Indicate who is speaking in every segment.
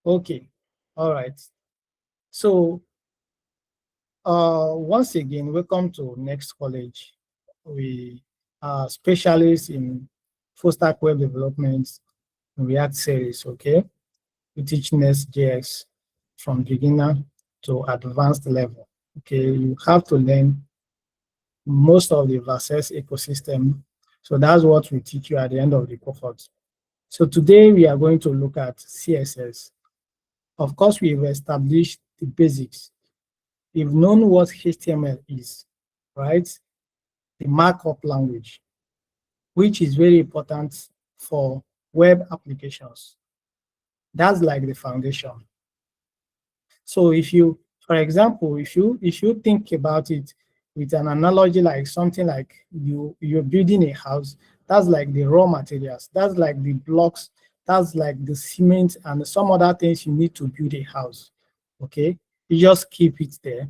Speaker 1: Okay, all right. So once again, welcome to Next College. We are specialists in full stack web development and React series, okay? We teach Next.js from beginner to advanced level, okay? You have to learn most of the Vercess ecosystem. So that's what we teach you at the end of the cohort. So today we are going to look at CSS. Of course, we've established the basics. We've known what HTML is, right? The markup language, which is very important for web applications. That's like the foundation. So if you, for example, if you think about it with an analogy like something like you're building a house, that's like the raw materials, that's like the blocks, that's like the cement and some other things you need to build a house. Okay, you just keep it there.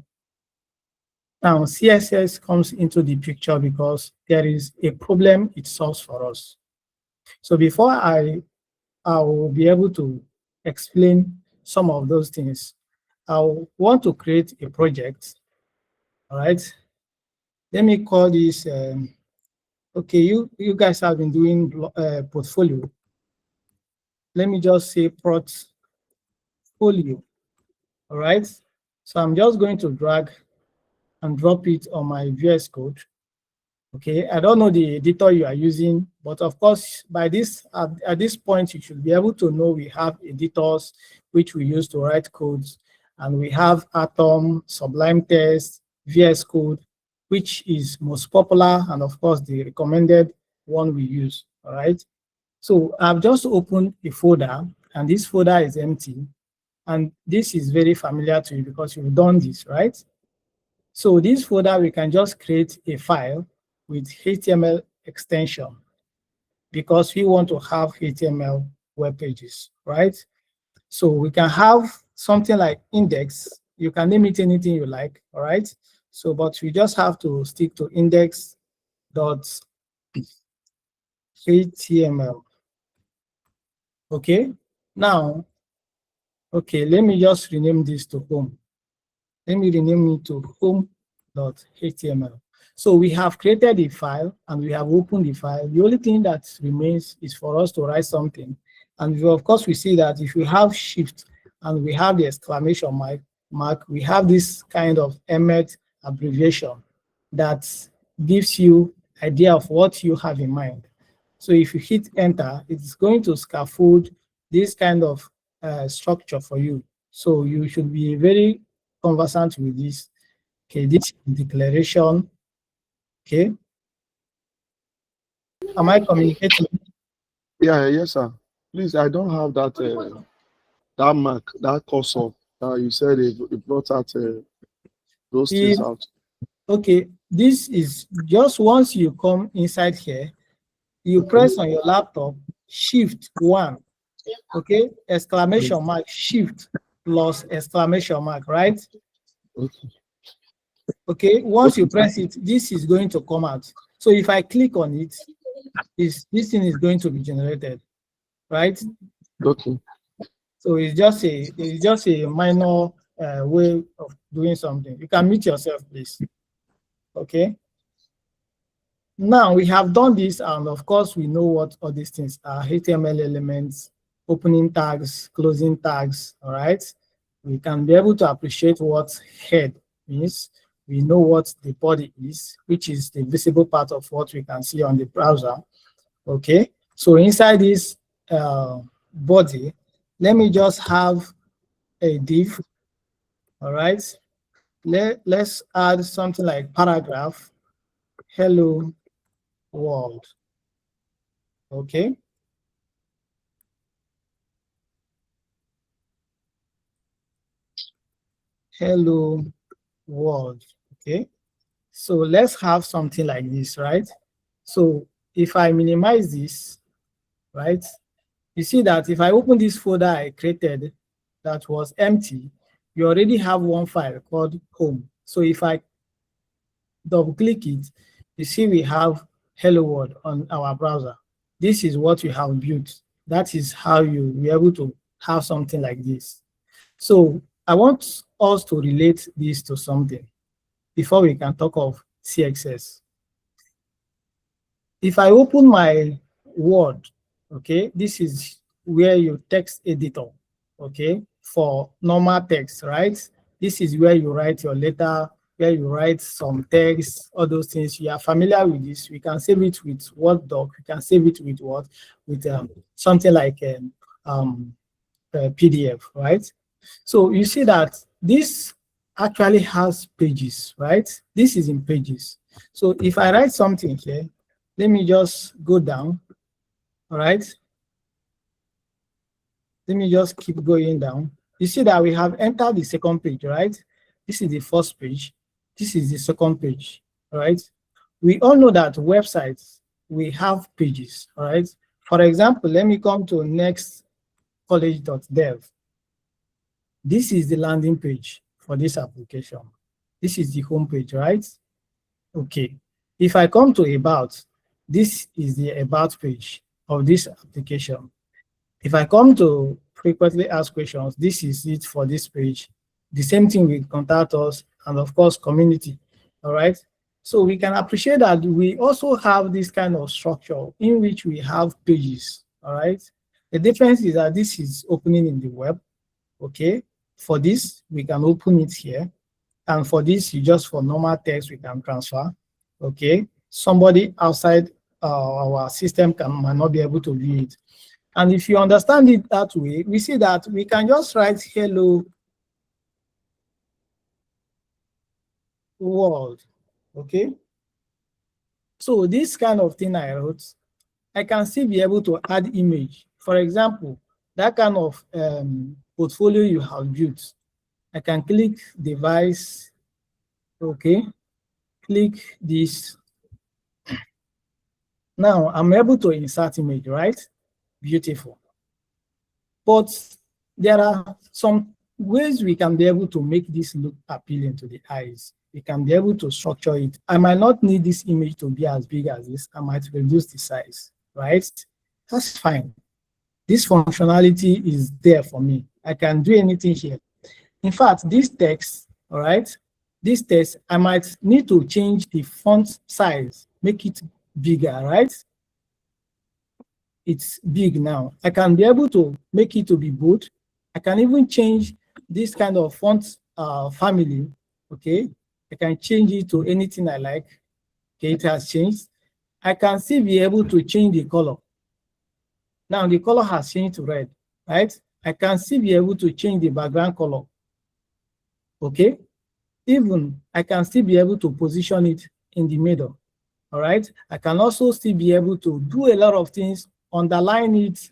Speaker 1: Now CSS comes into the picture because there is a problem it solves for us. So before I will be able to explain some of those things, I want to create a project. All right. Let me call this. Okay, you guys have been doing portfolio. Let me just say portfolio. All right. So I'm just going to drag and drop it on my VS Code. Okay, I don't know the editor you are using, but of course, by this at this point, you should be able to know we have editors which we use to write codes, and we have Atom, Sublime Text, VS Code, which is most popular, and of course, the recommended one we use. All right. So I've just opened a folder, and this folder is empty, and this is very familiar to you because you've done this, right? So this folder, we can just create a file with HTML extension because we want to have HTML web pages, right? So we can have something like index. You can name it anything you like, all right? So, but we just have to stick to index.html. Okay, now, okay, let me just rename this to home. Let me rename it to home.html. So we have created a file and we have opened the file. The only thing that remains is for us to write something. And of course, we see that if we have shift and we have the exclamation mark, we have this kind of emmet abbreviation that gives you idea of what you have in mind. So if you hit enter, it's going to scaffold this kind of structure for you. So you should be very conversant with this. Okay, this declaration. Okay. Am I communicating?
Speaker 2: Yeah, yes, sir. Please, I don't have that that mark, that cursor that you said it brought out those things out.
Speaker 1: Okay, this is just once you come inside here, you press on your laptop, Shift 1. Okay, exclamation mark, Shift plus exclamation mark, right?
Speaker 2: Okay.
Speaker 1: Okay, once you press it, this is going to come out. So if I click on it, this thing is going to be generated, right?
Speaker 2: Okay.
Speaker 1: So it's just a minor way of doing something. You can mute yourself, please. Okay. Now we have done this, and of course we know what all these things are: HTML elements, opening tags, closing tags. All right. We can be able to appreciate what head means. We know what the body is, which is the visible part of what we can see on the browser. Okay. So inside this body, let me just have a div. All right. Let's add something like paragraph. Hello world. Okay. Hello world. Okay. So let's have something like this, right? So if I minimize this, right, you see that if I open this folder I created that was empty, you already have one file called home. So if I double click it, you see we have hello world on our browser. This is what we have built. That is how you be able to have something like this. So I want us to relate this to something before we can talk of CSS. If I open my Word, okay, this is where you text editor, okay, for normal text, right? This is where you write your letter, where you write some text, all those things. You are familiar with this. We can save it with Word doc. We can save it with what? With something like PDF, right? So you see that this actually has pages, right? This is in pages. So if I write something here, let me just go down, all right? Let me just keep going down. You see that we have entered the second page, right? This is the first page. This is the second page, all right? We all know that websites, we have pages, all right? For example, let me come to nextcollege.dev. This is the landing page for this application. This is the home page, right? Okay. If I come to about, this is the about page of this application. If I come to frequently asked questions, this is it for this page. The same thing with contact us and of course community, all right? So we can appreciate that we also have this kind of structure in which we have pages, all right? The difference is that this is opening in the web, okay? For this, we can open it here. And for this, you just for normal text, we can transfer, okay? Somebody outside our system might not be able to view it. And if you understand it that way, we see that we can just write hello world, okay? So this kind of thing I wrote, I can still be able to add image. For example, that kind of portfolio you have built, I can click device, okay? Click this. Now I'm able to insert image, right? Beautiful. But there are some ways we can be able to make this look appealing to the eyes. We can be able to structure it. I might not need this image to be as big as this. I might reduce the size, right? That's fine. This functionality is there for me. I can do anything here. In fact, this text, all right, this text, I might need to change the font size, make it bigger, right? It's big now. I can be able to make it to be bold. I can even change this kind of font family, okay? I can change it to anything I like. Okay, it has changed. I can still be able to change the color. Now the color has changed to red, right? I can still be able to change the background color, okay? Even I can still be able to position it in the middle, all right? I can also still be able to do a lot of things, underline it,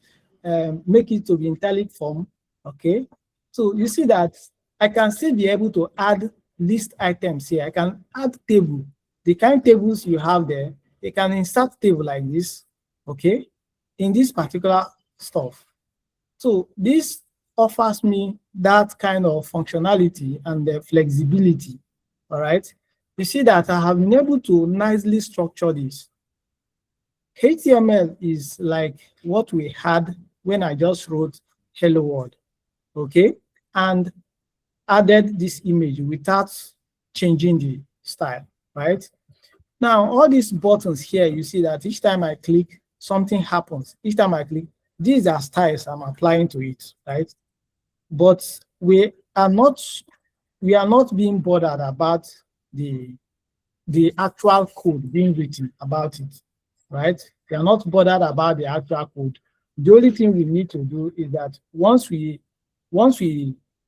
Speaker 1: make it to be italic form, okay? So you see that I can still be able to add list items here. I can add table. The kind of tables you have there, you can insert table like this, okay? In this particular stuff. So this offers me that kind of functionality and the flexibility, all right? You see that I have been able to nicely structure this. HTML is like what we had when I just wrote hello world, okay? And added this image without changing the style, right? Now, all these buttons here, you see that each time I click, something happens. Each time I click, these are styles I'm applying to it, right? But we are not being bothered about the actual code being written about it, right? We are not bothered about the actual code. The only thing we need to do is that once we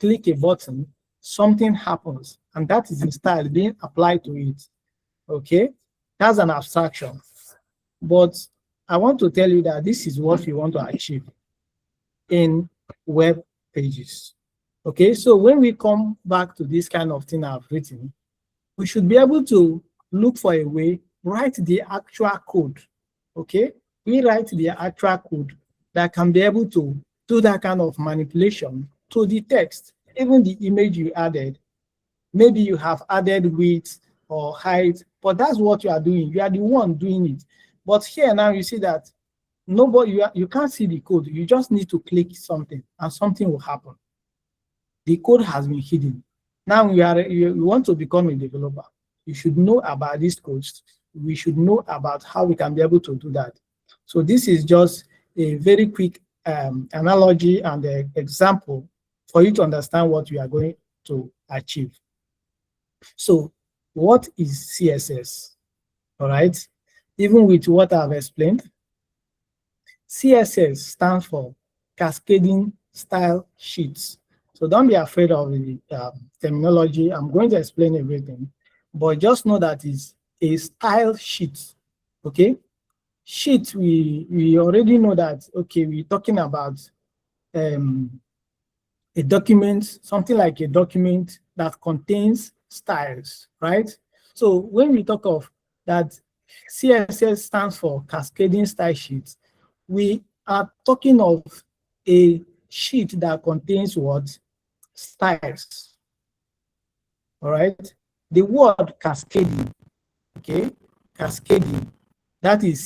Speaker 1: click a button, something happens, and that is the style being applied to it, okay? That's an abstraction. But I want to tell you that this is what we want to achieve in web pages. Okay, so when we come back to this kind of thing I've written, we should be able to look for a way, write the actual code. Okay, we write the actual code that can be able to do that kind of manipulation to the text, even the image you added. Maybe you have added width or height, but that's what you are doing. You are the one doing it. But here now you see that you can't see the code. You just need to click something and something will happen. The code has been hidden. Now you want to become a developer. You should know about these codes. We should know about how we can be able to do that. So this is just a very quick analogy and example for you to understand what we are going to achieve. So what is CSS? All right. Even with what I've explained, CSS stands for Cascading Style Sheets. So don't be afraid of the terminology. I'm going to explain everything, but just know that it's a style sheet. Okay, sheet. We already know that. Okay, we're talking about a document, something like a document that contains styles, right? So when we talk of that, CSS stands for Cascading Style Sheets. We are talking of a sheet that contains what? Styles. All right. The word cascading, okay, cascading, that is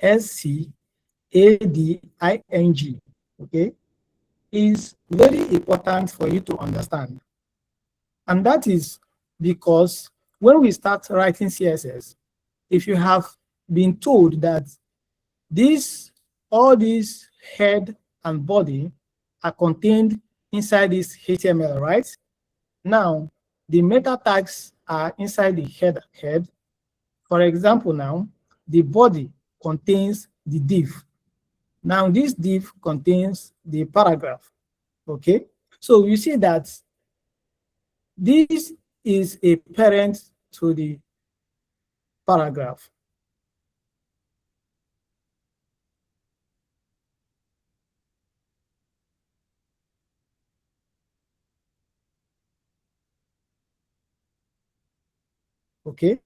Speaker 1: CASCADING, okay, is very important for you to understand. And that is because when we start writing CSS, if you have been told that all these head and body are contained inside this HTML, right? Now, the meta tags are inside the head. For example, now, the body contains the div. Now, this div contains the paragraph, okay? So you see that this is a parent to the paragraph. Okay.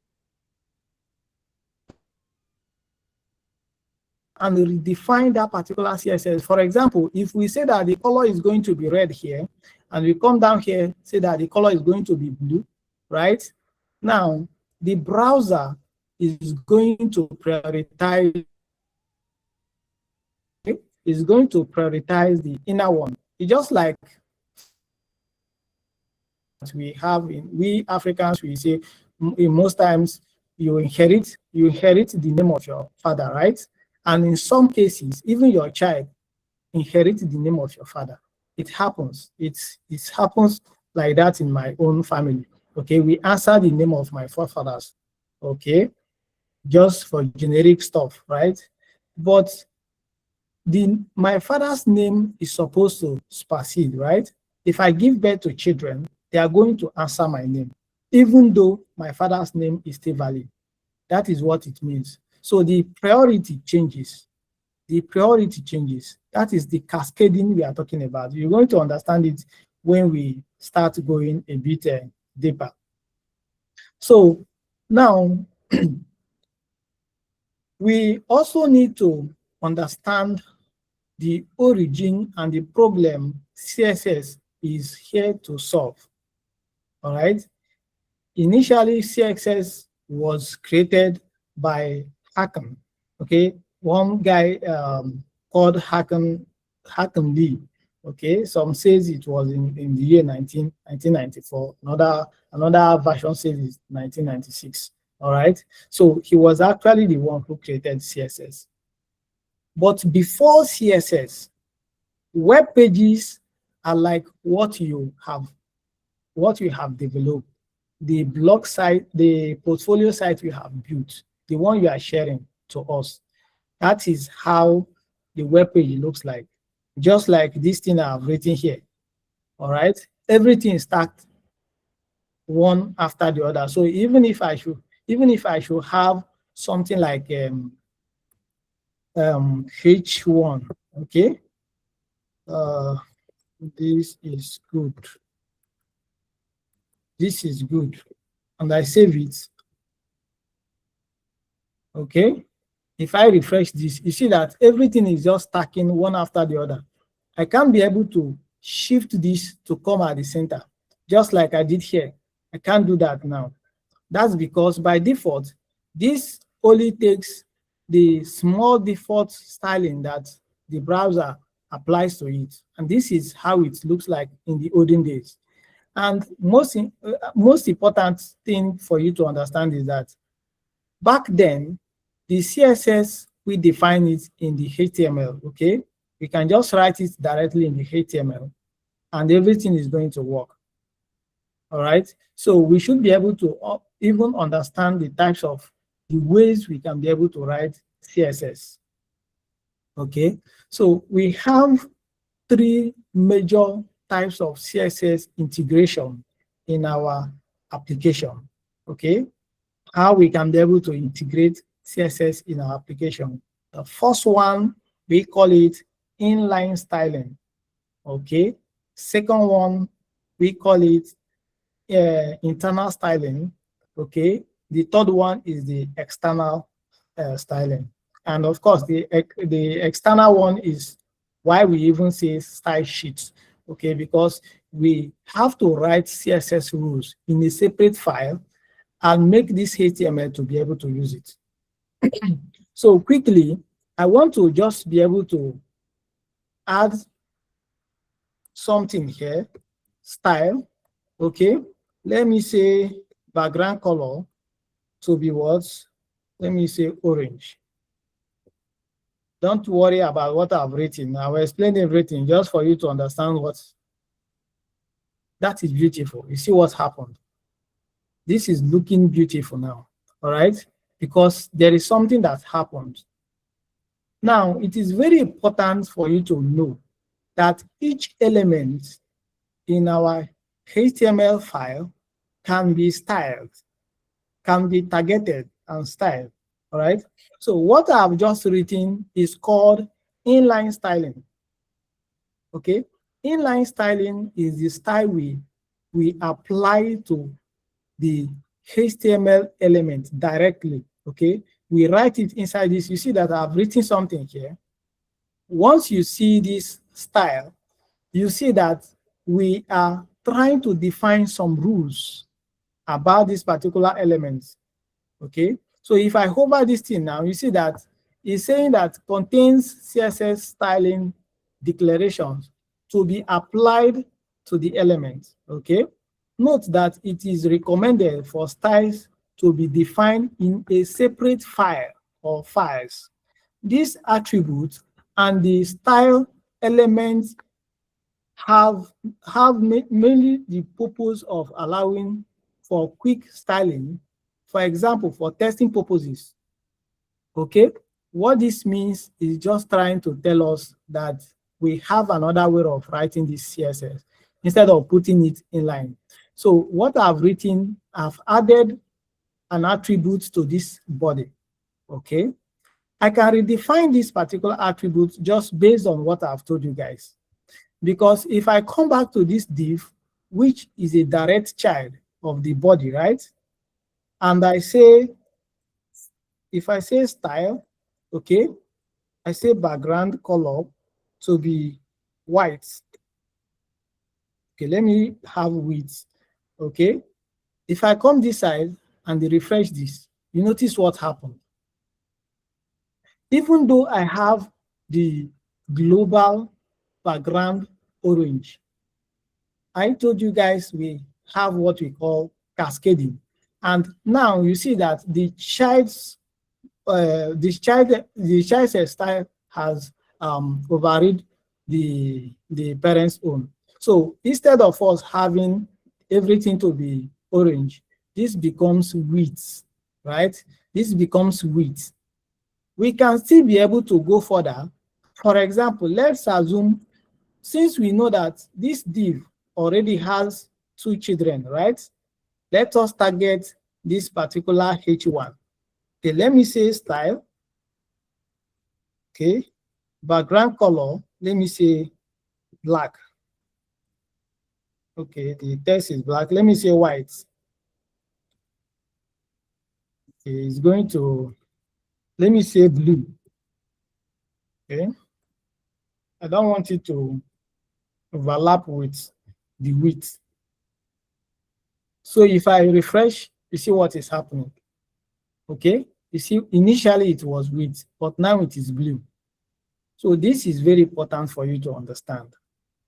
Speaker 1: And redefine that particular CSS. For example, if we say that the color is going to be red here, and we come down here, say that the color is going to be blue, right? Now, the browser is going to prioritize the inner one. It's just like we have we Africans, we say in most times you inherit the name of your father, right? And in some cases, even your child inherits the name of your father. It happens. It happens like that in my own family. Okay, we answer the name of my forefathers. Okay, just for generic stuff, right? But my father's name is supposed to supersede, right? If I give birth to children, they are going to answer my name, even though my father's name is still valid. That is what it means. So the priority changes. The priority changes. That is the cascading we are talking about. You're going to understand it when we start going a bit deeper. So now, we also need to understand the origin and the problem CSS is here to solve. All right. Initially, CSS was created by Haken. Okay, one guy called Haken Lee. Okay, some says it was in the year 1994. Another version says it's 1996. All right, so he was actually the one who created CSS. But before CSS, web pages are like what you have developed, the blog site, the portfolio site you have built, the one you are sharing to us. That is how the web page looks like. Just like this thing I've written here. All right, everything is stacked one after the other. So even if I should have something like H1, okay, this is good. This is good, and I save it. Okay, if I refresh this, you see that everything is just stacking one after the other. I can't be able to shift this to come at the center, just like I did here. I can't do that now. That's because by default, this only takes the small default styling that the browser applies to it. And this is how it looks like in the olden days. And most important thing for you to understand is that back then, the CSS, we define it in the HTML, okay? We can just write it directly in the HTML and everything is going to work. All right, so we should be able to even understand the types of the ways we can be able to write CSS. Okay, so we have three major types of CSS integration in our application. Okay, how we can be able to integrate CSS in our application. The first one, we call it inline styling. Okay, second one, we call it internal styling. Okay, the third one is the external styling, and of course the external one is why we even say style sheets. Okay, because we have to write CSS rules in a separate file and make this HTML to be able to use it. So quickly, I want to just be able to add something here, style. Okay, let me say background color to be what? Let me say orange. Don't worry about what I've written. I will explain everything just for you to understand what. That is beautiful. You see what happened? This is looking beautiful now, all right? Because there is something that happened. Now, it is very important for you to know that each element in our HTML file can be styled, can be targeted and styled, all right? So what I've just written is called inline styling, okay? Inline styling is the style we apply to the HTML element directly, okay? We write it inside this. You see that I've written something here. Once you see this style, you see that we are trying to define some rules about this particular element, okay? So if I hover this thing now, you see that it's saying that contains CSS styling declarations to be applied to the element, okay? Note that it is recommended for styles to be defined in a separate file or files. These attributes and the style elements have mainly the purpose of allowing for quick styling, for example, for testing purposes. Okay, what this means is just trying to tell us that we have another way of writing this CSS instead of putting it in line. So what I've written, I've added an attribute to this body. Okay, I can redefine this particular attribute just based on what I've told you guys. Because if I come back to this div, which is a direct child of the body, right? And I say, if I say style, okay, I say background color to be white. Okay, let me have width, okay? If I come this side and refresh this, you notice what happened. Even though I have the global background orange, I told you guys we have what we call cascading. And now you see that the child's style has overrid the parent's own. So instead of us having everything to be orange, this becomes width, right? This becomes width. We can still be able to go further. For example, let's assume, since we know that this div already has 2 children, right? Let us target this particular H1. Okay, let me say style. Okay, background color, let me say black. Okay, the text is black. Let me say white. Okay, it's going to, let me say blue. Okay, I don't want it to overlap with the width. So if I refresh, you see what is happening. Okay, You see, initially it was with, but now it is blue. So this is very important for you to understand.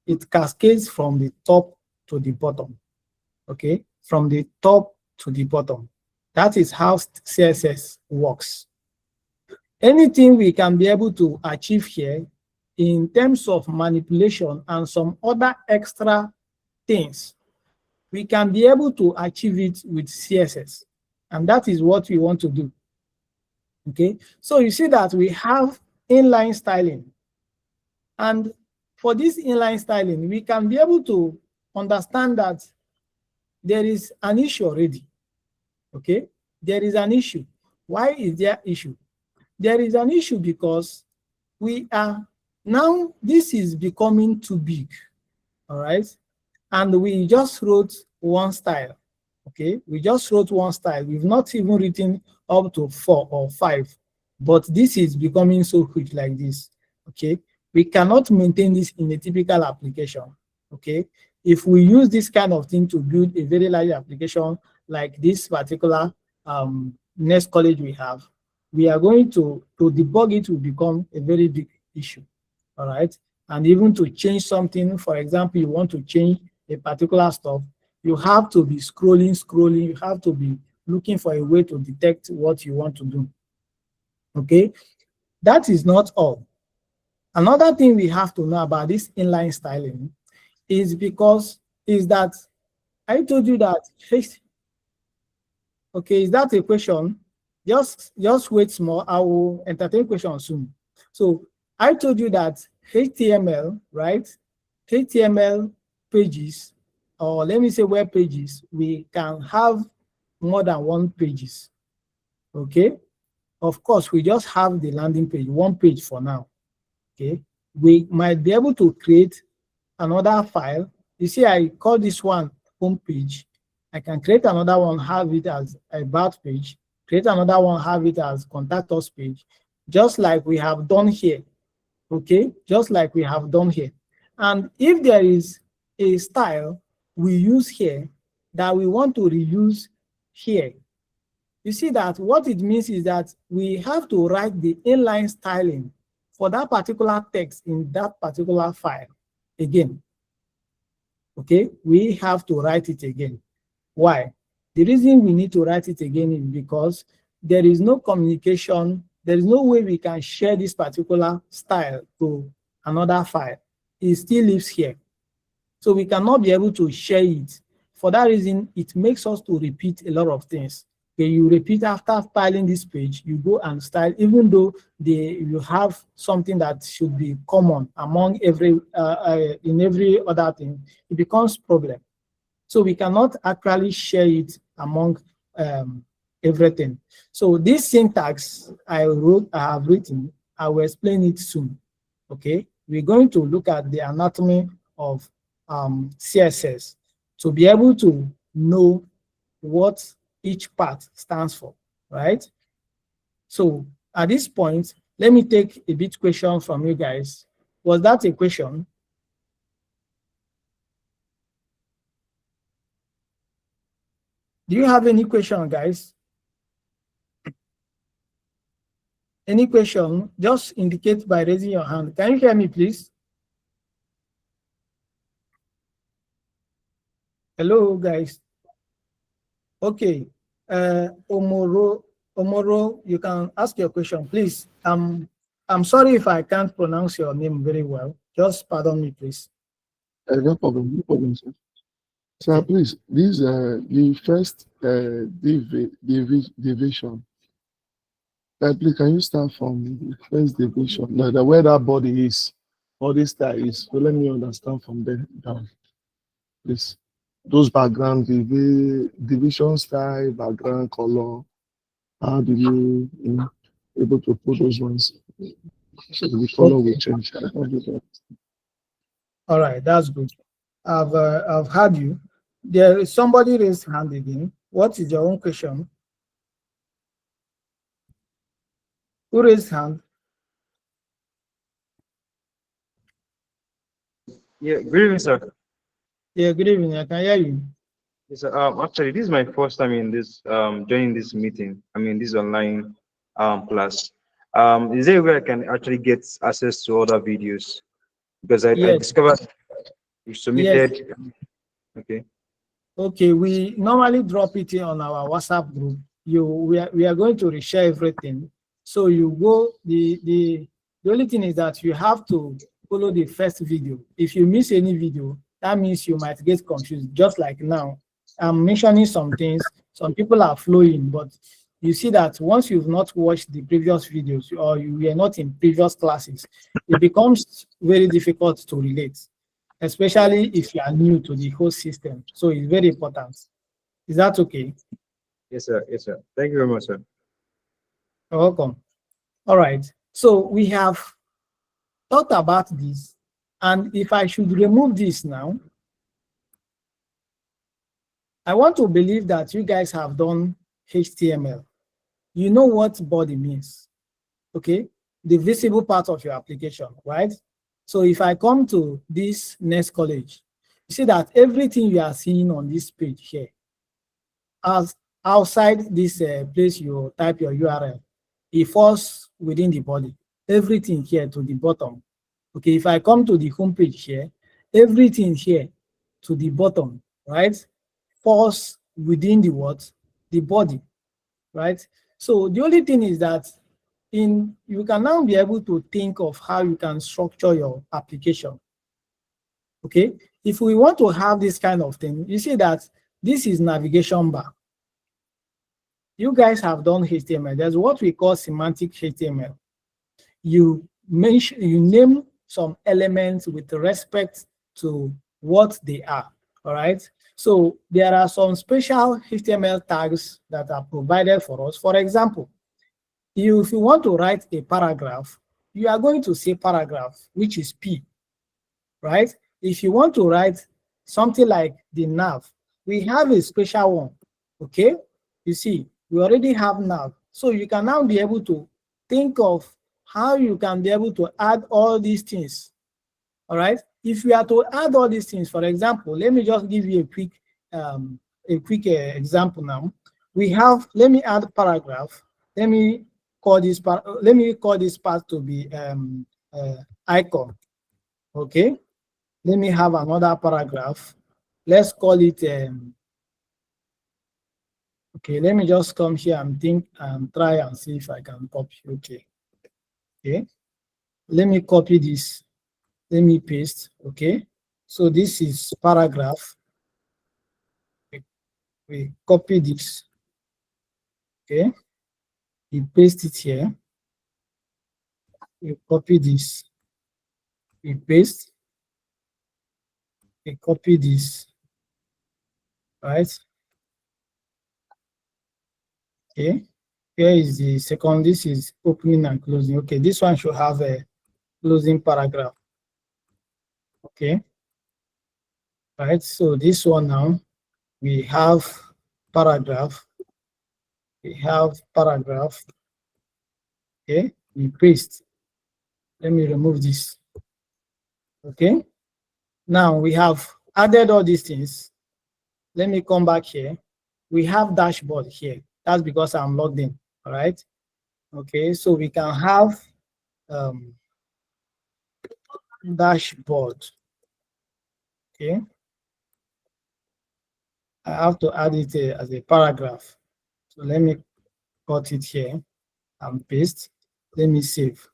Speaker 1: It cascades from the top to the bottom, okay? From the top to the bottom. That is how CSS works. Anything we can be able to achieve here in terms of manipulation and some other extra things, we can be able to achieve it with CSS. And that is what we want to do. Okay, so you see that we have inline styling. And for this inline styling, we can be able to understand that there is an issue already. Okay, there is an issue. Why is there issue? There is an issue because we are now, this is becoming too big. All right, and we just wrote one style. Okay, we just wrote one style. We've not even written up to 4 or 5, but this is becoming so quick like this. Okay, we cannot maintain this in a typical application. Okay, if we use this kind of thing to build a very large application like this particular next college we have, we are going to debug it will become a very big issue. All right, and even to change something, for example, you want to change a particular stuff, you have to be scrolling, you have to be looking for a way to detect what you want to do. Okay, that is not all. Another thing we have to know about this inline styling is that I told you that, okay, is that a question? Just wait small, I will entertain questions soon. So I told you that HTML, right? HTML pages, or let me say web pages, we can have more than one pages. Okay, of course, we just have the landing page, one page for now. Okay, we might be able to create another file. You see, I call this one home page. I can create another one, have it as a about page, create another one, have it as contact us page, just like we have done here. Okay, just like we have done here. And if there is a style we use here that we want to reuse here, you see that what it means is that we have to write the inline styling for that particular text in that particular file again. Okay, we have to write it again. Why? The reason we need to write it again is because there is no communication, there is no way we can share this particular style to another file. It still lives here. So we cannot be able to share it. For that reason, it makes us to repeat a lot of things. Okay, you repeat after styling this page, you go and style, even though you have something that should be common among in every other thing, it becomes problem. So we cannot actually share it among everything. So this syntax I have written, I will explain it soon. Okay, we're going to look at the anatomy of CSS to be able to know what each part stands for, right? So at this point, let me take a bit question from you guys. Was that a question? Do you have any question, guys? Any question? Just indicate by raising your hand. Can you hear me, please? Hello, guys. Okay. Omoro, you can ask your question, please. I'm sorry if I can't pronounce your name very well. Just pardon me, please.
Speaker 2: No problem, sir. Sir, please, this the first division. Please, can you start from the first division? No, where that body is, body style is. So let me understand from there down. Please, those background division style, background color. How do you able to put those ones so the color will change?
Speaker 1: All right, that's good. I've heard you. There is somebody raised hand again. What is your own question? Who raised hand?
Speaker 3: Yeah, good evening, sir.
Speaker 1: Yeah, good evening. I can hear you.
Speaker 3: Yes, sir. Actually, this is my first time in this joining this meeting. I mean, this online class. Is there a way I can actually get access to other videos? Because I
Speaker 1: Yes,
Speaker 3: discovered you
Speaker 1: yes.
Speaker 3: submitted. Okay.
Speaker 1: Okay, we normally drop it in on our WhatsApp group. We are going to reshare everything. So you go, the only thing is that you have to follow the first video. If you miss any video, that means you might get confused. Just like now, I'm mentioning some things, some people are flowing, but you see that once you've not watched the previous videos or you were not in previous classes, it becomes very difficult to relate, especially if you are new to the whole system. So it's very important. Is that okay?
Speaker 3: Yes, sir. Yes, sir. Thank you very much, sir.
Speaker 1: You're welcome. All right. So we have talked about this. And if I should remove this now, I want to believe that you guys have done HTML. You know what body means, okay? The visible part of your application, right? So if I come to this next college, you see that everything you are seeing on this page here, as outside this place you type your URL, it falls within the body. Everything here to the bottom. Okay, if I come to the home page here, everything here to the bottom, right, falls within the what? The body, right? So the only thing is that you can now be able to think of how you can structure your application. Okay, if we want to have this kind of thing, you see that this is navigation bar. You guys have done HTML. There's what we call semantic HTML. You name some elements with respect to what they are. All right. So there are some special HTML tags that are provided for us. For example, if you want to write a paragraph, you are going to say paragraph, which is P, right? If you want to write something like the nav, we have a special one, okay? You see, we already have nav. So you can now be able to think of how you can be able to add all these things, all right? If we are to add all these things, for example, let me just give you a quick example now. We have, let me add paragraph. Let me call this part to be icon, okay? Let me have another paragraph. Let's call it, okay, let me just come here and think and try and see if I can copy, okay. Okay, let me copy this, let me paste, okay. So this is paragraph, we copy this, okay. We paste it here, we copy this, we paste, we copy this, right? Okay, here is the second, this is opening and closing. Okay, this one should have a closing paragraph. Okay, right, so this one now, we have paragraph, okay, we paste. Let me remove this. Okay, now we have added all these things. Let me come back here. We have dashboard here. That's because I'm logged in. All right. Okay, so we can have dashboard. Okay, I have to add it as a paragraph. So let me cut it here and paste. Let me save.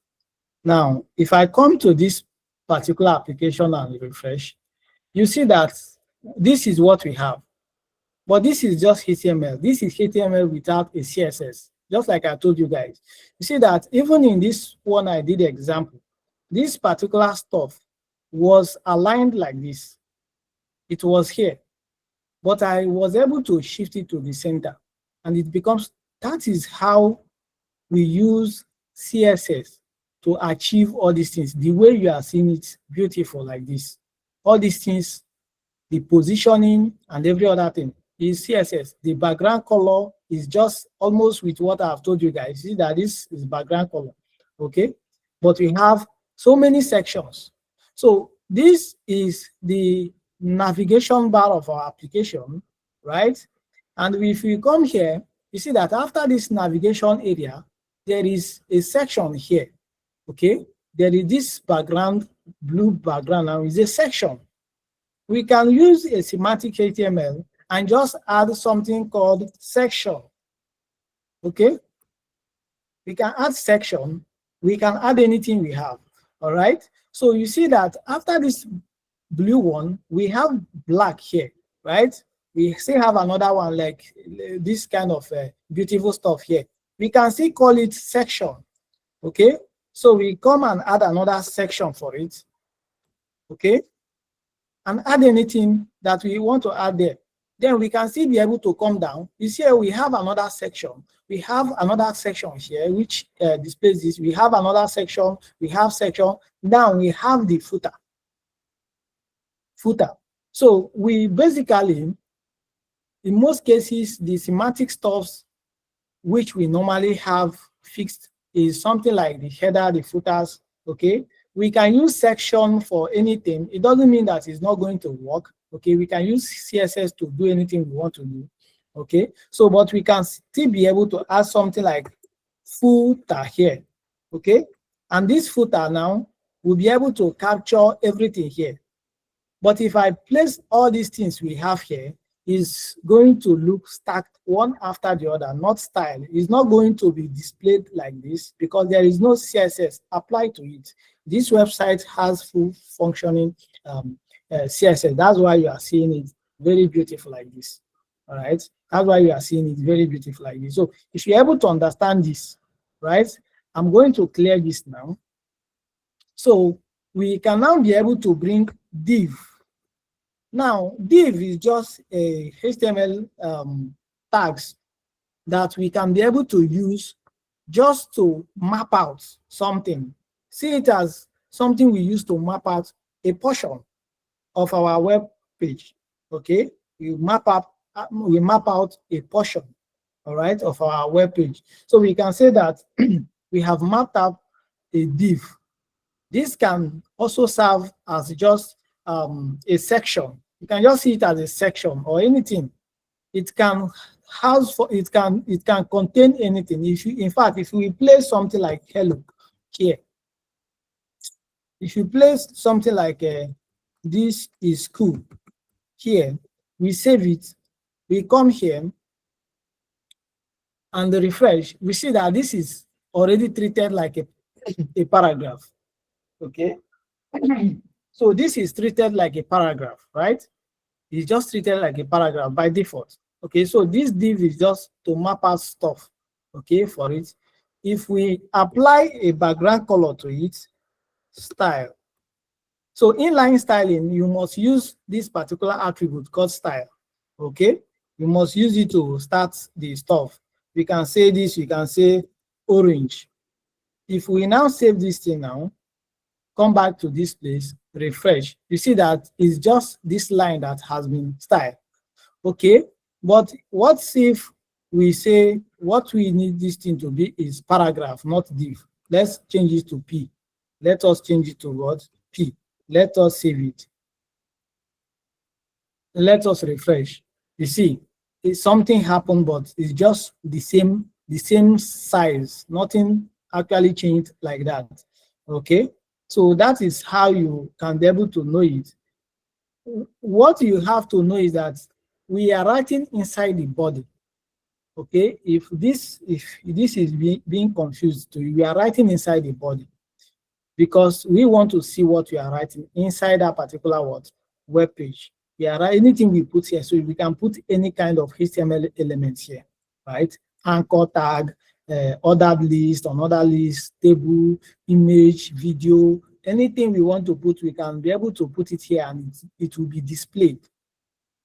Speaker 1: Now, if I come to this particular application and refresh, you see that this is what we have. But this is just HTML. This is HTML without a CSS, just like I told you guys. You see that even in this one I did example, this particular stuff was aligned like this. It was here, but I was able to shift it to the center, and it becomes, that is how we use CSS to achieve all these things. The way you are seeing it beautiful like this, all these things, the positioning and every other thing is CSS. The background color is just almost with what I've told you guys. See that this is background color, okay? But we have so many sections. So this is the navigation bar of our application, right? And if you come here, you see that after this navigation area, there is a section here, okay? There is this background, blue background now is a section. We can use a semantic HTML and just add something called section, okay? We can add section, we can add anything we have, all right? So you see that after this blue one, we have black here, right? We still have another one like this kind of beautiful stuff here. We can still call it section, okay? So we come and add another section for it, okay? And add anything that we want to add there. Then we can still be able to come down. You see, we have another section. We have another section here, which displays this. We have another section. We have section. Now we have the footer. So we basically, in most cases, the semantic stuffs which we normally have fixed is something like the header, the footers, okay? We can use section for anything. It doesn't mean that it's not going to work, okay? We can use CSS to do anything we want to do, okay? So, but we can still be able to add something like footer here, okay? And this footer now will be able to capture everything here. But if I place all these things we have here, is going to look stacked one after the other, not style. It's not going to be displayed like this because there is no CSS applied to it. This website has full functioning CSS. That's why you are seeing it very beautiful like this. All right. That's why you are seeing it very beautiful like this. So if you're able to understand this, right, I'm going to clear this now. So we can now be able to bring div. Now, div is just a HTML tags that we can be able to use just to map out something. See it as something we use to map out a portion of our web page. Okay, we map out a portion, all right, of our web page. So we can say that we have mapped out a div. This can also serve as just a section. You can just see it as a section or anything. It can house for it can contain anything. If you, in fact, if we place something like hello here, if you place something like this is cool here, we save it, we come here and refresh, we see that this is already treated like a paragraph. Okay. So this is treated like a paragraph, right? It's just treated like a paragraph by default. Okay, so this div is just to map out stuff, okay, for it. If we apply a background color to it, style. So inline styling, you must use this particular attribute called style, okay? You must use it to start the stuff. We can say this, we can say orange. If we now save this thing now, come back to this place, refresh, you see that it's just this line that has been styled. Okay, but what if we say what we need this thing to be is paragraph, not div? Let's change it to P. Let us change it to what? P. Let us save it. Let us refresh. You see, something happened, but it's just the same size. Nothing actually changed like that. Okay. So that is how you can be able to know it. What you have to know is that we are writing inside the body. Okay, if this is being confused to you, we are writing inside the body because we want to see what we are writing inside that particular web page. We are writing anything we put here, so we can put any kind of HTML elements here, right? Anchor tag, ordered list, another list, table, image, video, anything we want to put, we can be able to put it here and it will be displayed.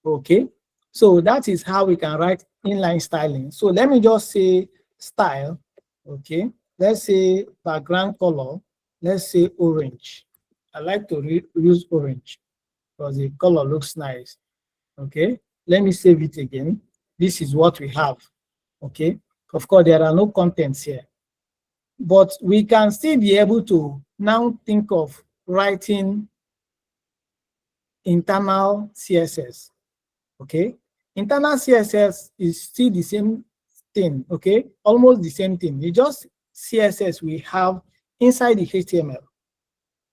Speaker 1: Okay, so that is how we can write inline styling. So let me just say style. Okay, let's say background color, let's say orange. I like to use orange because the color looks nice. Okay, let me save it again. This is what we have. Okay, of course, there are no contents here, but we can still be able to now think of writing internal CSS. Okay, internal CSS is still the same thing. Okay, almost the same thing. It's just CSS we have inside the HTML.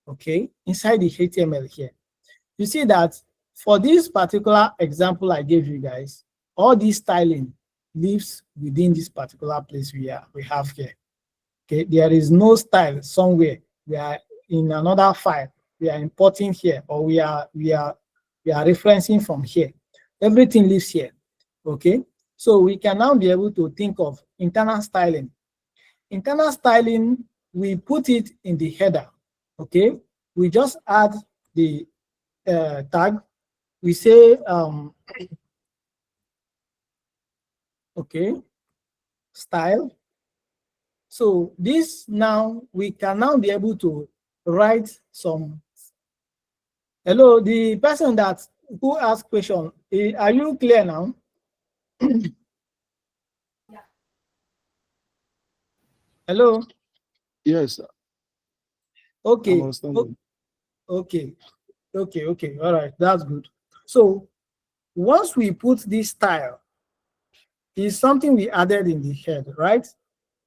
Speaker 1: Okay, inside the HTML here. You see that for this particular example I gave you guys, all this styling lives within this particular place we have here. Okay, there is no style somewhere. We are in another file. We are importing here, or we are referencing from here. Everything lives here. Okay, so we can now be able to think of internal styling. Internal styling, we put it in the header. Okay, we just add the tag. We say okay, style. So this now, we can now be able to write some. Hello, the person that who asked question, are you clear now? Hello.
Speaker 2: Yes.
Speaker 1: Okay. Okay. All right, that's good. So once we put this style, is something we added in the head, right?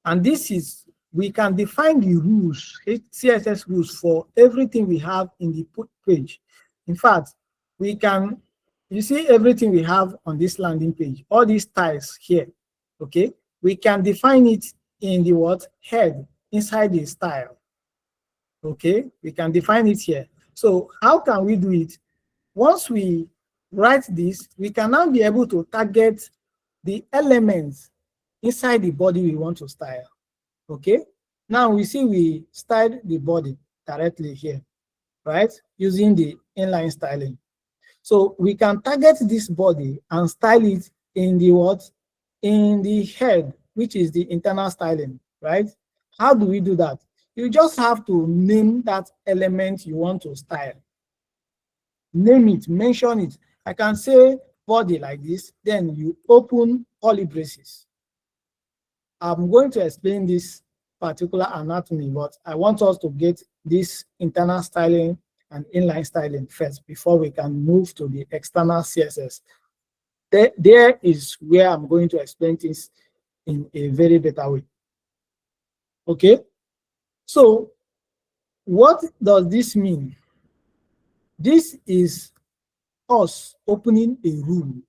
Speaker 1: And this is, we can define the rules, CSS rules for everything we have in the page. In fact, we can, you see everything we have on this landing page, all these styles here, okay? We can define it in the what? Head, inside the style, okay? We can define it here. So how can we do it? Once we write this, we can now be able to target the elements inside the body we want to style. Okay, now we see we styled the body directly here, right? Using the inline styling. So we can target this body and style it in the what? In the head, which is the internal styling, right? How do we do that? You just have to name that element you want to style. Name it, mention it. I can say body like this, then you open curly braces. I'm going to explain this particular anatomy, but I want us to get this internal styling and inline styling first before we can move to the external CSS. There is where I'm going to explain this in a very better way. Okay, so what does this mean? This is us opening a room.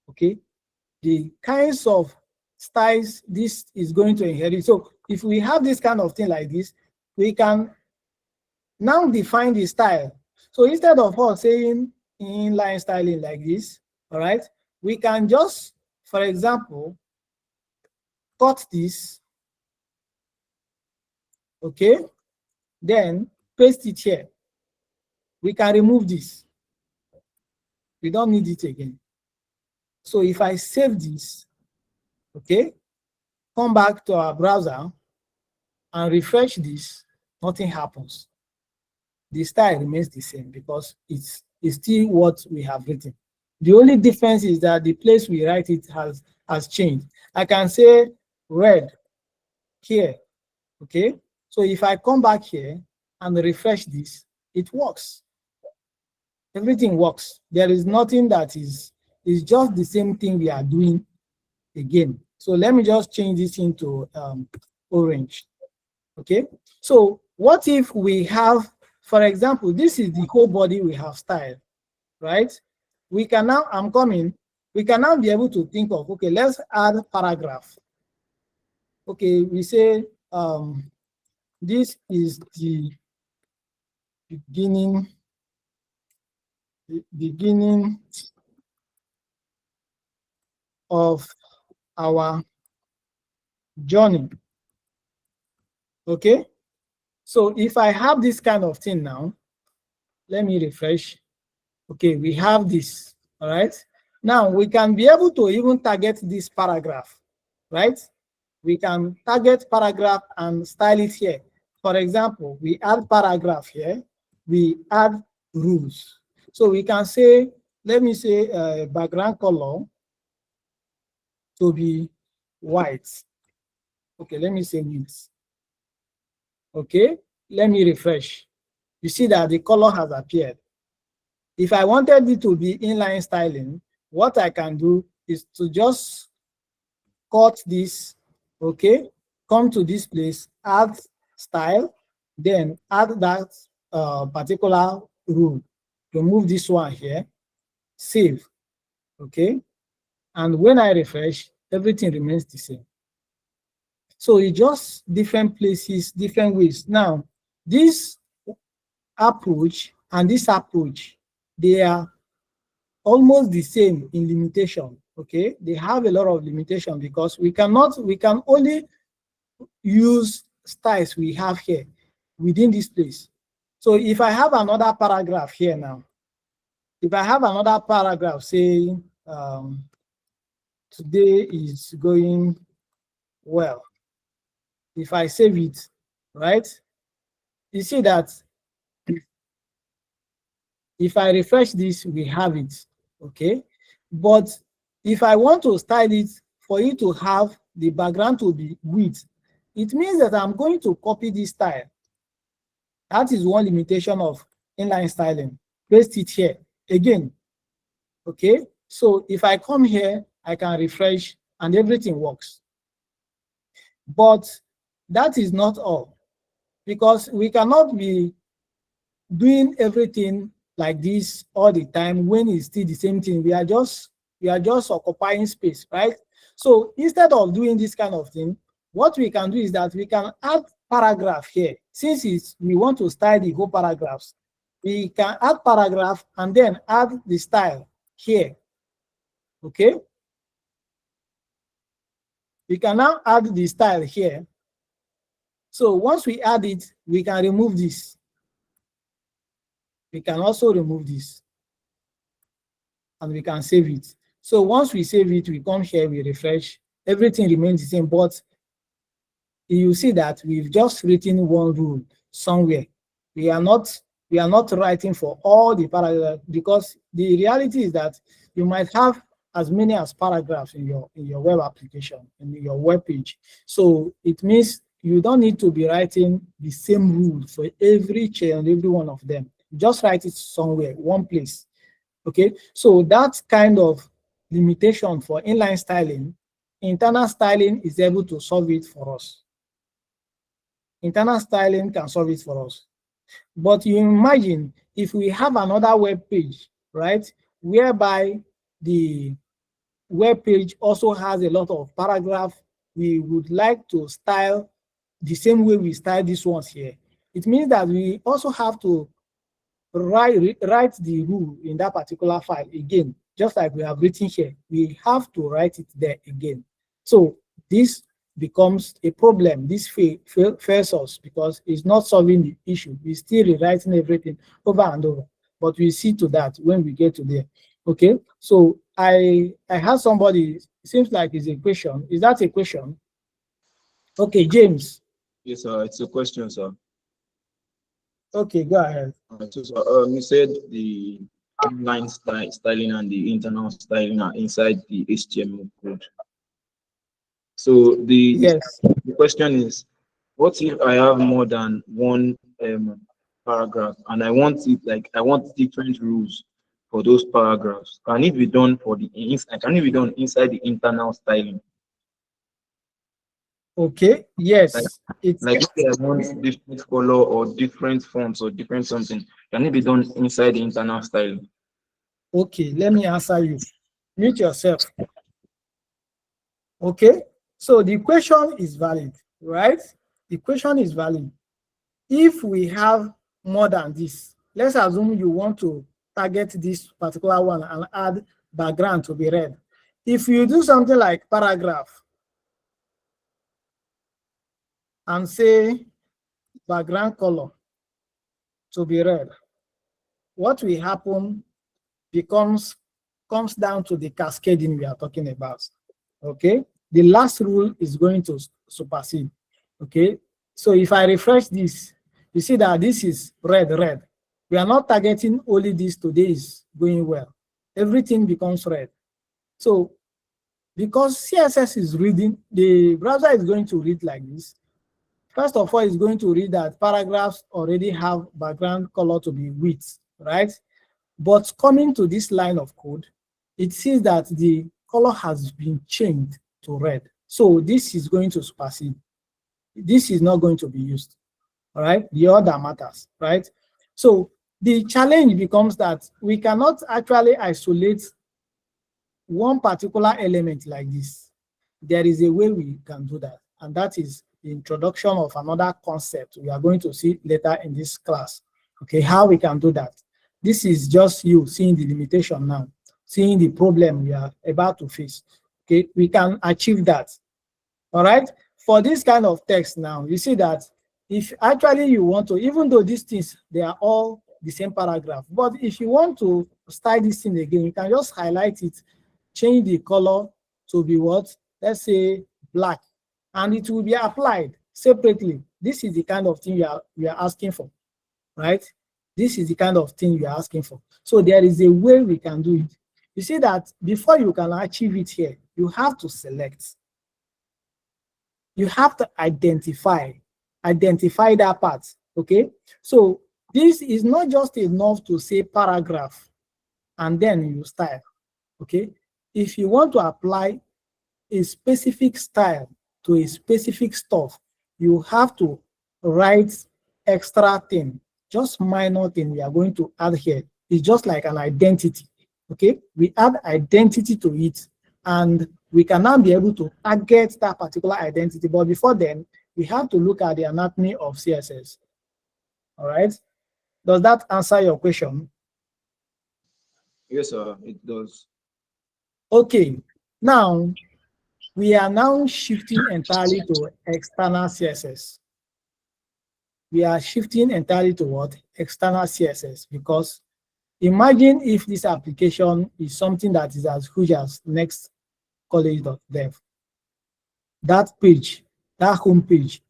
Speaker 1: Okay, the kinds of styles this is going to inherit. So if we have this kind of thing like this, we can now define the style. So instead of us saying inline styling like this, all right, we can just, for example, cut this, okay, then paste it here. We can remove this. We don't need it again. So if I save this, okay, come back to our browser and refresh this, nothing happens. The style remains the same because it's still what we have written. The only difference is that the place we write it has changed. I can say red here, okay? So if I come back here and refresh this, it works. Everything works. There is nothing that is just the same thing we are doing again. So let me just change this into orange, okay? So what if we have, for example, this is the whole body we have styled, right? We can now, we can now be able to think of, okay, let's add paragraph. Okay, we say this is the beginning of our journey. Okay, so if I have this kind of thing now, let me refresh. Okay, we have this, all right? Now we can be able to even target this paragraph, right? We can target paragraph and style it here. For example, we add paragraph here, we add rules. So we can say, let me say background color to be white. Okay, let me say this. Okay, let me refresh. You see that the color has appeared. If I wanted it to be inline styling, what I can do is to just cut this, okay, come to this place, add style, then add that particular rule. Remove this one here, save, okay? And when I refresh, everything remains the same. So it's just different places, different ways. Now, this approach and this approach, they are almost the same in limitation, okay? They have a lot of limitation because we can only use styles we have here within this place. So if I have another paragraph here now, if I have another paragraph saying today is going well, if I save it, right, you see that if I refresh this, we have it, okay? But if I want to style it for you to have the background to be width, it means that I'm going to copy this style. That is one limitation of inline styling. Paste it here again, okay? So if I come here, I can refresh and everything works. But that is not all, because we cannot be doing everything like this all the time when it's still the same thing. We are just occupying space, right? So instead of doing this kind of thing, what we can do is that we can add paragraph here. Since we want to style the whole paragraphs, we can add paragraph and then add the style here, okay? We can now add the style here. So once we add it, we can remove this. We can also remove this and we can save it. So once we save it, we come here, we refresh, everything remains the same, but you see that we've just written one rule somewhere. We are not writing for all the paragraphs, because the reality is that you might have as many as paragraphs in your web application, in your web page. So it means you don't need to be writing the same rule for every chain, every one of them. Just write it somewhere, one place. Okay, so that kind of limitation for inline styling, internal styling is able to solve it for us. Internal styling can solve it for us. But you imagine if we have another web page, right, whereby the web page also has a lot of paragraph, we would like to style the same way we style these ones here. It means that we also have to write the rule in that particular file again, just like we have written here. We have to write it there again. So this becomes a problem. This fails us because it's not solving the issue. We're still rewriting everything over and over. But we see to that when we get to there. Okay, so I have somebody, seems like it's a question. Is that a question? Okay, James.
Speaker 4: Yes, sir. It's a question, sir.
Speaker 1: Okay, go ahead.
Speaker 4: So, you said the inline styling and the internal styling are inside the HTML code. So the question is, what if I have more than one paragraph and I want different rules for those paragraphs? Can it be done inside the internal styling?
Speaker 1: Okay, yes.
Speaker 4: Like if I want different color or different fonts or different something, can it be done inside the internal styling?
Speaker 1: Okay, let me answer you. Mute yourself. Okay, so the question is valid, right? The question is valid. If we have more than this, let's assume you want to target this particular one and add background to be red. If you do something like paragraph and say background color to be red, what will happen comes down to the cascading we are talking about. Okay, the last rule is going to supersede. Okay, so if I refresh this, you see that this is red. We are not targeting only this. Today is going well, everything becomes red. So because CSS is reading, the browser is going to read like this. First of all, it's going to read that paragraphs already have background color to be width, right? But coming to this line of code, it sees that the color has been changed to red. So this is going to supersede. this is not going to be used. All right, the order matters, right? So the challenge becomes that we cannot actually isolate one particular element like this. There is a way we can do that, and that is the introduction of another concept we are going to see later in this class. Okay, how we can do that. This is just you seeing the limitation now, seeing the problem we are about to face. Okay, we can achieve that. All right, for this kind of text now, you see that if actually you want to, even though these things, they are all the same paragraph, but if you want to style this thing again, you can just highlight it, change the color to be what? Let's say black, and it will be applied separately. This is the kind of thing you are asking for, right? This is the kind of thing you are asking for. So there is a way we can do it. You see that before you can achieve it here, you have to select. You have to identify that part, okay? So this is not just enough to say paragraph and then you style, okay? If you want to apply a specific style to a specific stuff, you have to write extra thing, just minor thing we are going to add here. It's just like an identity, okay? We add identity to it, and we can now be able to target that particular identity. But before then, we have to look at the anatomy of CSS. All right? Does that answer your question?
Speaker 4: Yes, sir, it does.
Speaker 1: Okay. Now, we are now shifting entirely to external CSS. We are shifting entirely to what? External CSS, because imagine if this application is something that is as huge as nextcollege.dev. That page, that home page,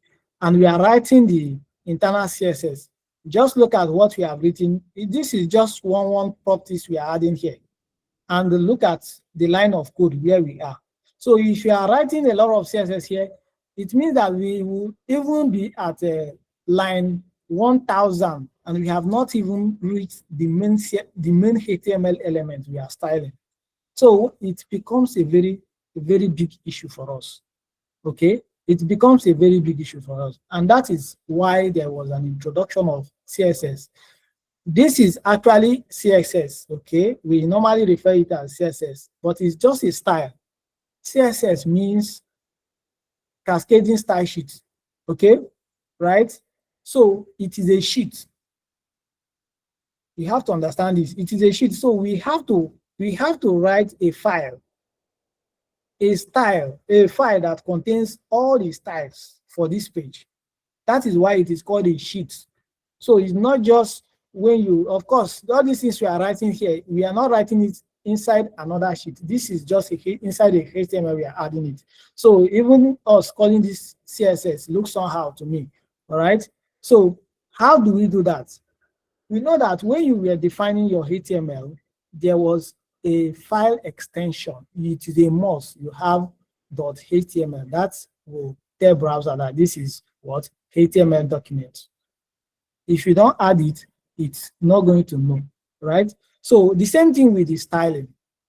Speaker 1: and we are writing the internal CSS. Just look at what we have written. This is just one properties we are adding here. And look at the line of code where we are. So if you are writing a lot of CSS here, it means that we will even be at line 1000, and we have not even reached the main HTML element we are styling. So it becomes a very big issue for us. Okay, it becomes a very big issue for us, and that is why there was an introduction of CSS. This is actually CSS, okay? We normally refer it as CSS, but it's just a style. CSS means Cascading Style Sheets, okay? Right? So it is a sheet. You have to understand this. It is a sheet. So we have to write a file, a style, a file that contains all the styles for this page. That is why it is called a sheet. So it's not just when you, of course, all these things we are writing here, we are not writing it inside another sheet. This is just inside the HTML, we are adding it. So even us calling this CSS looks somehow to me, all right? So how do we do that? We know that when you were defining your HTML, there was a file extension. It is a must. You have .html. That will tell browser that this is what HTML document. If you don't add it, it's not going to know, right? So the same thing with the styling.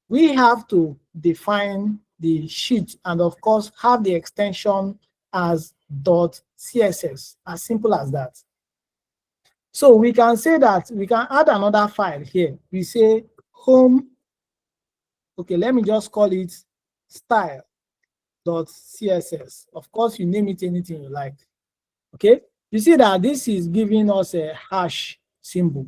Speaker 1: We have to define the sheet and of course have the extension as .css, as simple as that. So we can say that we can add another file here. We say home, okay, let me just call it style.css. Of course, you name it anything you like, okay? You see that this is giving us a hash symbol,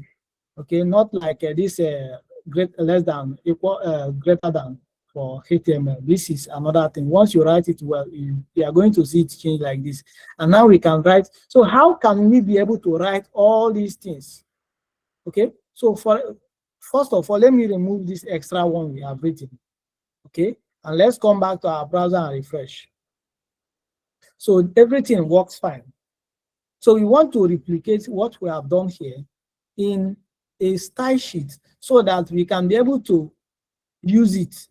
Speaker 1: okay? Not like this less than equal greater than for HTML. This is another thing. Once you write it well, you are going to see it change like this. And now we can write. So how can we be able to write all these things? Okay. So first of all, let me remove this extra one we have written. Okay. And let's come back to our browser and refresh. So everything works fine. So we want to replicate what we have done here in a style sheet so that we can be able to use it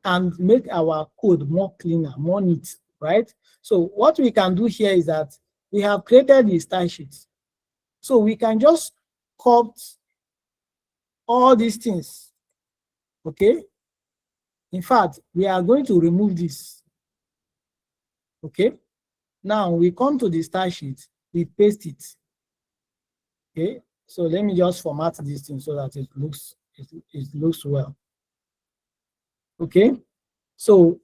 Speaker 1: and make our code more cleaner, more neat, right? So what we can do here is that we have created the style sheet. So we can just cut all these things, okay? In fact, we are going to remove this, okay? Now we come to the style sheet, we paste it. Okay, so let me just format this thing so that it looks well. Okay, so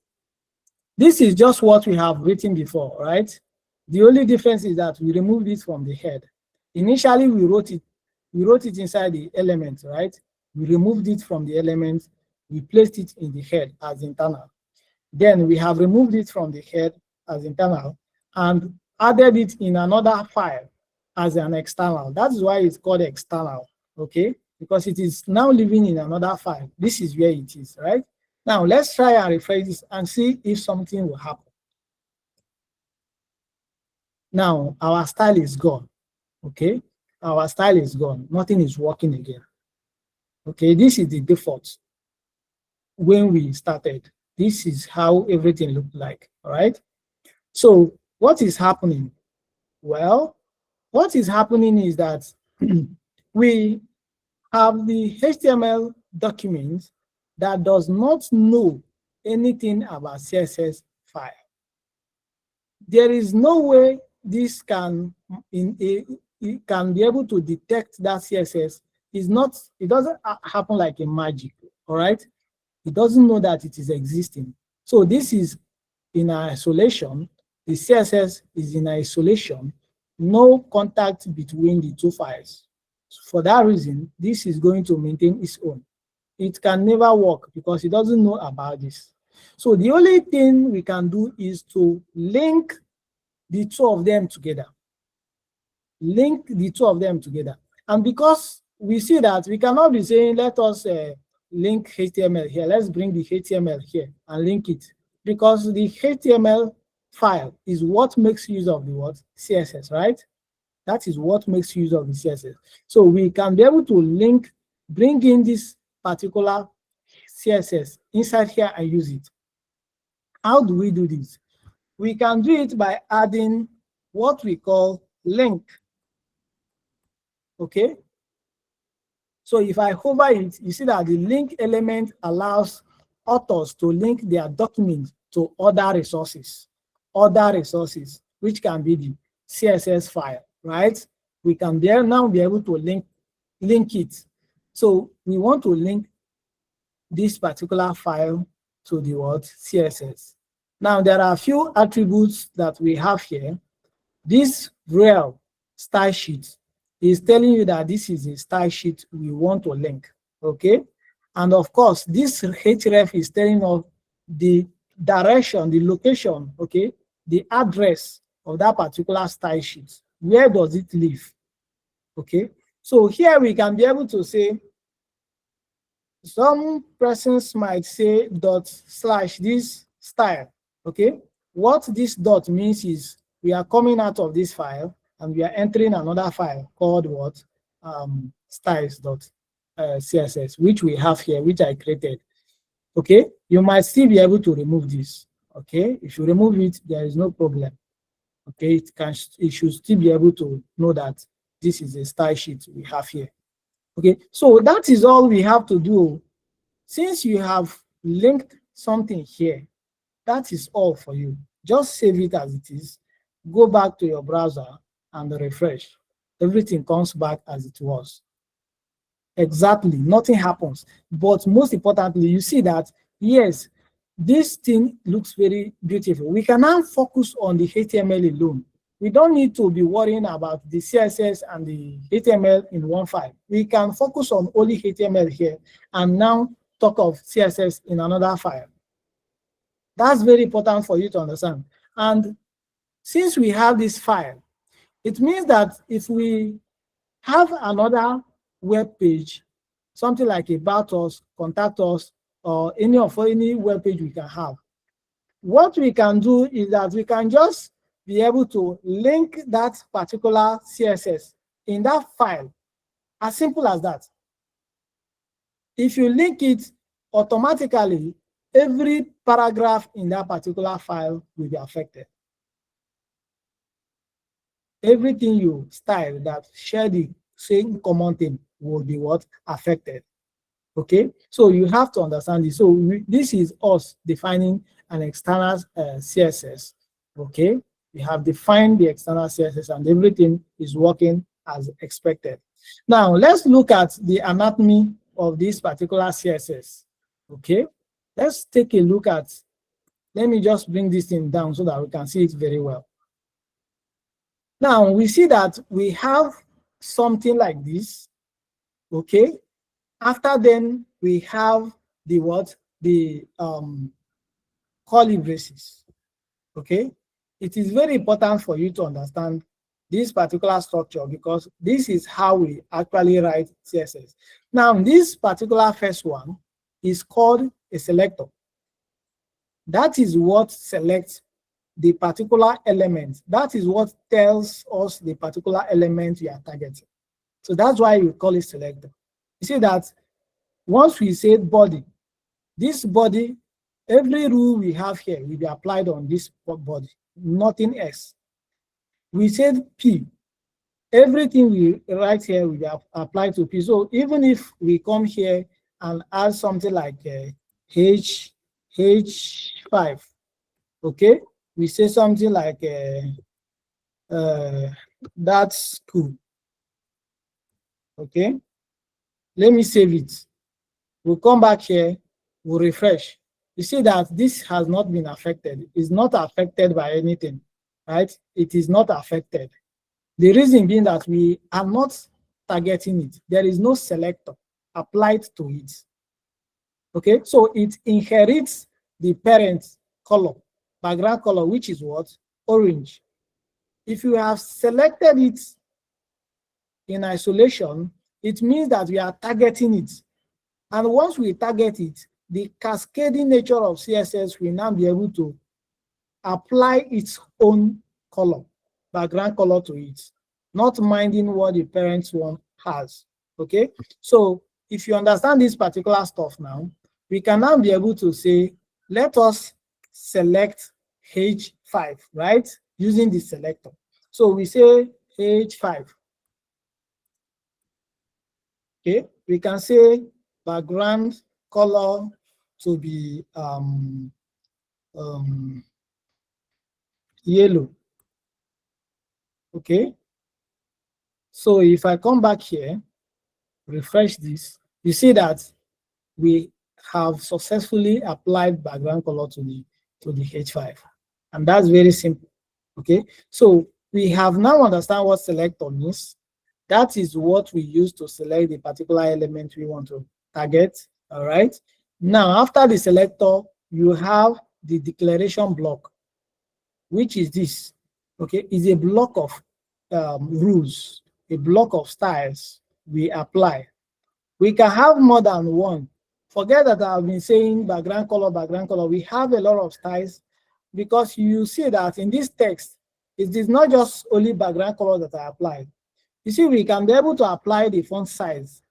Speaker 1: this is just what we have written before, right? The only difference is that we removed it from the head. Initially, we wrote it inside the element, right? We removed it from the element, we placed it in the head as internal. Then we have removed it from the head as internal and added it in another file as an external. That's why it's called external, okay? Because it is now living in another file. This is where it is, right? Now let's try and refresh this and see if something will happen. Now our style is gone, okay? Our style is gone. Nothing is working again. Okay, this is the default. When we started, this is how everything looked like, all right? So what is happening? Well, what is happening is that we have the HTML document that does not know anything about CSS file. There is no way this can it can be able to detect that CSS. It doesn't happen like a magic, all right? It doesn't know that it is existing. So this is in isolation. The CSS is in isolation, no contact between the two files. For that reason, this is going to maintain its own. It can never work because it doesn't know about this. So the only thing we can do is to link the two of them together. Link the two of them together. And because we see that we cannot be saying, let us link HTML here. Let's bring the HTML here and link it. Because the HTML file is what makes use of the what? CSS, right? That is what makes use of the CSS. So we can be able to bring in this particular CSS inside here and use it. How do we do this? We can do it by adding what we call link. Okay? So if I hover it, you see that the link element allows authors to link their documents to other resources, which can be the CSS file, right? We can now be able to link it. So we want to link this particular file to the word CSS. Now there are a few attributes that we have here. This real style sheet is telling you that this is a style sheet we want to link, okay? And of course, this href is telling us the direction, the location, okay? The address of that particular style sheet. Where does it live? Okay, so here we can be able to say, some persons might say /this style, okay? What this dot means is we are coming out of this file and we are entering another file called what? Styles.css, which we have here, which I created. Okay, you might still be able to remove this. Okay, if you remove it, there is no problem. Okay, it should still be able to know that this is a style sheet we have here. Okay, so that is all we have to do. Since you have linked something here, that is all for you. Just save it as it is, go back to your browser and refresh. Everything comes back as it was. Exactly, nothing happens. But most importantly, you see that, yes, this thing looks very beautiful. We can now focus on the HTML alone. We don't need to be worrying about the CSS and the HTML in one file. We can focus on only HTML here and now talk of CSS in another file. That's very important for you to understand. And since we have this file, it means that if we have another web page, something like about us, contact us, or any web page we can have, what we can do is that we can just be able to link that particular CSS in that file, as simple as that. If you link it, automatically, every paragraph in that particular file will be affected. Everything you style that share the same common thing will be what? Affected. Okay, so you have to understand this. So this is us defining an external CSS. Okay, We have defined the external CSS and everything is working as expected. Now, let's look at the anatomy of this particular CSS. Okay, let's take a look at, let me just bring this thing down so that we can see it very well. Now, we see that we have something like this. Okay, after then we have the what? The curly braces. Okay, it is very important for you to understand this particular structure because this is how we actually write CSS. Now, this particular first one is called a selector. That is what selects the particular element. That is what tells us the particular element we are targeting. So that's why we call it selector. You see that once we say body, this body, every rule we have here will be applied on this body, nothing else. We said P, everything we write here will be applied to P. So even if we come here and add something like H5, okay, we say something like that's cool. Okay, let me save it. We'll come back here, we'll refresh. You see that this has not been affected. It's not affected by anything, right? It is not affected. The reason being that we are not targeting it. There is no selector applied to it. Okay, so it inherits the parent color, background color, which is what? Orange. If you have selected it in isolation, it means that we are targeting it. And once we target it, the cascading nature of CSS will now be able to apply its own color, background color to it, not minding what the parent one has. Okay, so if you understand this particular stuff now, we can now be able to say, let us select H5, right? Using the selector. So we say H5. Okay, we can say background color to be yellow. Okay, so if I come back here, refresh this, you see that we have successfully applied background color to the H5, and that's very simple. Okay, so we have now understand what selector means. That is what we use to select the particular element we want to target. All right, now after the selector, you have the declaration block, which is this. Okay, is a block of rules, a block of styles we apply. We can have more than one. Forget that I've been saying background color, background color. We have a lot of styles because you see that in this text, it is not just only background color that I applied. You see, we can be able to apply the font size.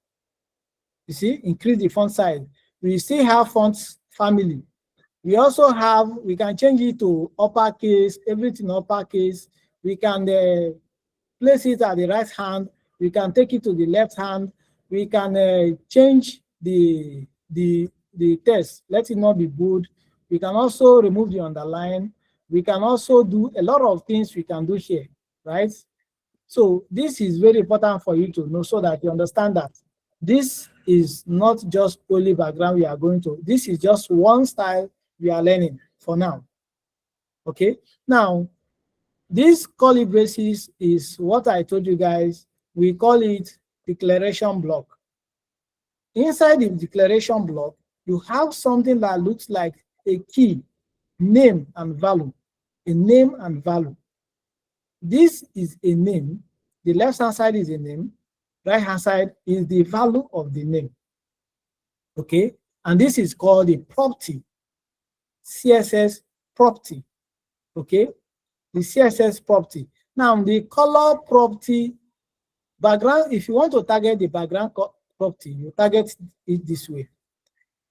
Speaker 1: You see, increase the font size. We still have font family. We also have, we can change it to uppercase, everything uppercase. We can place it at the right hand. We can take it to the left hand. We can change the text, let it not be bold. We can also remove the underline. We can also do a lot of things we can do here, right? So this is very important for you to know so that you understand that this is not just only background we are going to. This is just one style we are learning for now. Okay, now this curly braces is what I told you guys. We call it declaration block. Inside the declaration block, you have something that looks like a key, name and value, a name and value. This is a name. The left hand side is a name. Right hand side is the value of the name. Okay, and this is called the property, CSS property. Okay, the CSS property. Now the color property, background, if you want to target the background property, you target it this way.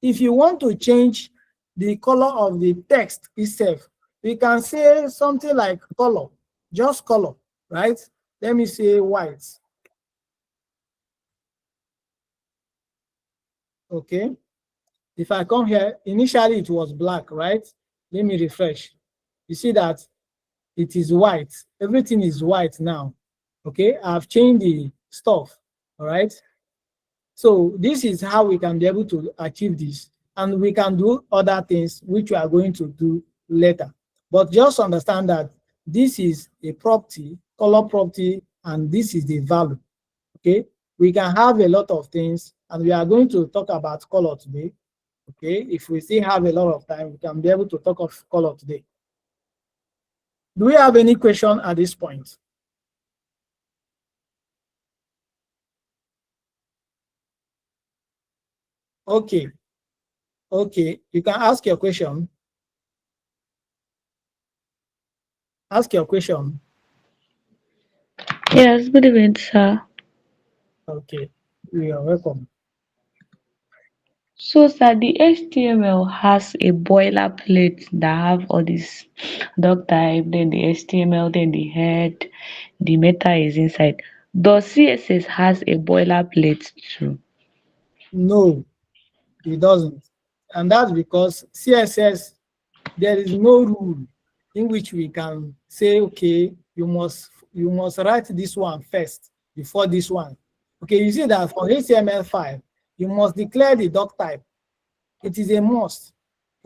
Speaker 1: If you want to change the color of the text itself, we can say something like color, just color, right? Let me say white. Okay, if I come here, initially it was black, right? Let me refresh. You see that it is white. Everything is white now. Okay, I've changed the stuff. All right. So this is how we can be able to achieve this, and we can do other things which we are going to do later. But just understand that this is a property, color property, and this is the value. Okay, we can have a lot of things, and we are going to talk about color today. Okay, if we still have a lot of time, we can be able to talk of color today. Do we have any question at this point? Okay. Okay, you can ask your question. Ask your question.
Speaker 5: Yes, good evening, sir.
Speaker 1: Okay, you are welcome.
Speaker 5: So, sir, the HTML has a boilerplate that have all this doc type, then the HTML, then the head, the meta is inside. Does CSS has a boilerplate too?
Speaker 1: No, it doesn't. And that's because CSS, there is no rule in which we can say, okay, you must write this one first before this one. Okay, you see that for HTML5, you must declare the doc type. It is a must.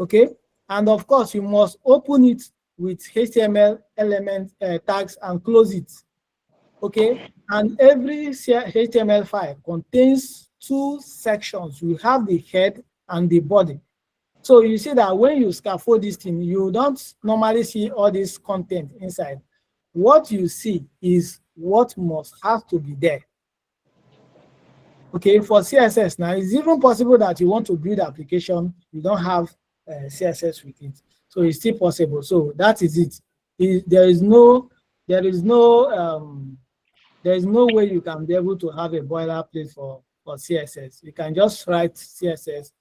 Speaker 1: Okay, and of course, you must open it with HTML element tags and close it. Okay, and every HTML5 contains two sections. You have the head and the body. So you see that when you scaffold this thing, you don't normally see all this content inside. What you see is what must have to be there. Okay, for CSS now, it's even possible that you want to build application, you don't have CSS with it. So it's still possible. So that is it. There is no way you can be able to have a boilerplate for CSS. You can just write CSS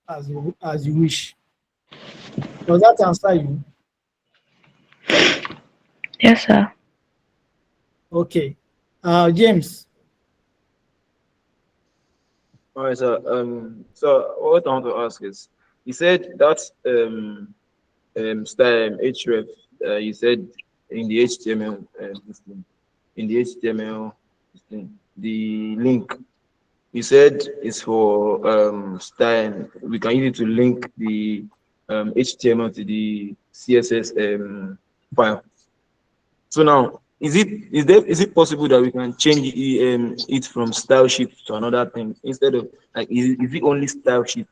Speaker 1: as you wish. Does that answer you?
Speaker 5: Yes, sir.
Speaker 1: Okay. James.
Speaker 4: All right, so what I want to ask is, you said that style href, you said in the HTML the link you said is for style. We can use it to link the HTML to the CSS file. So now, is it possible that we can change it from style sheet to another thing instead of like is it only style sheet?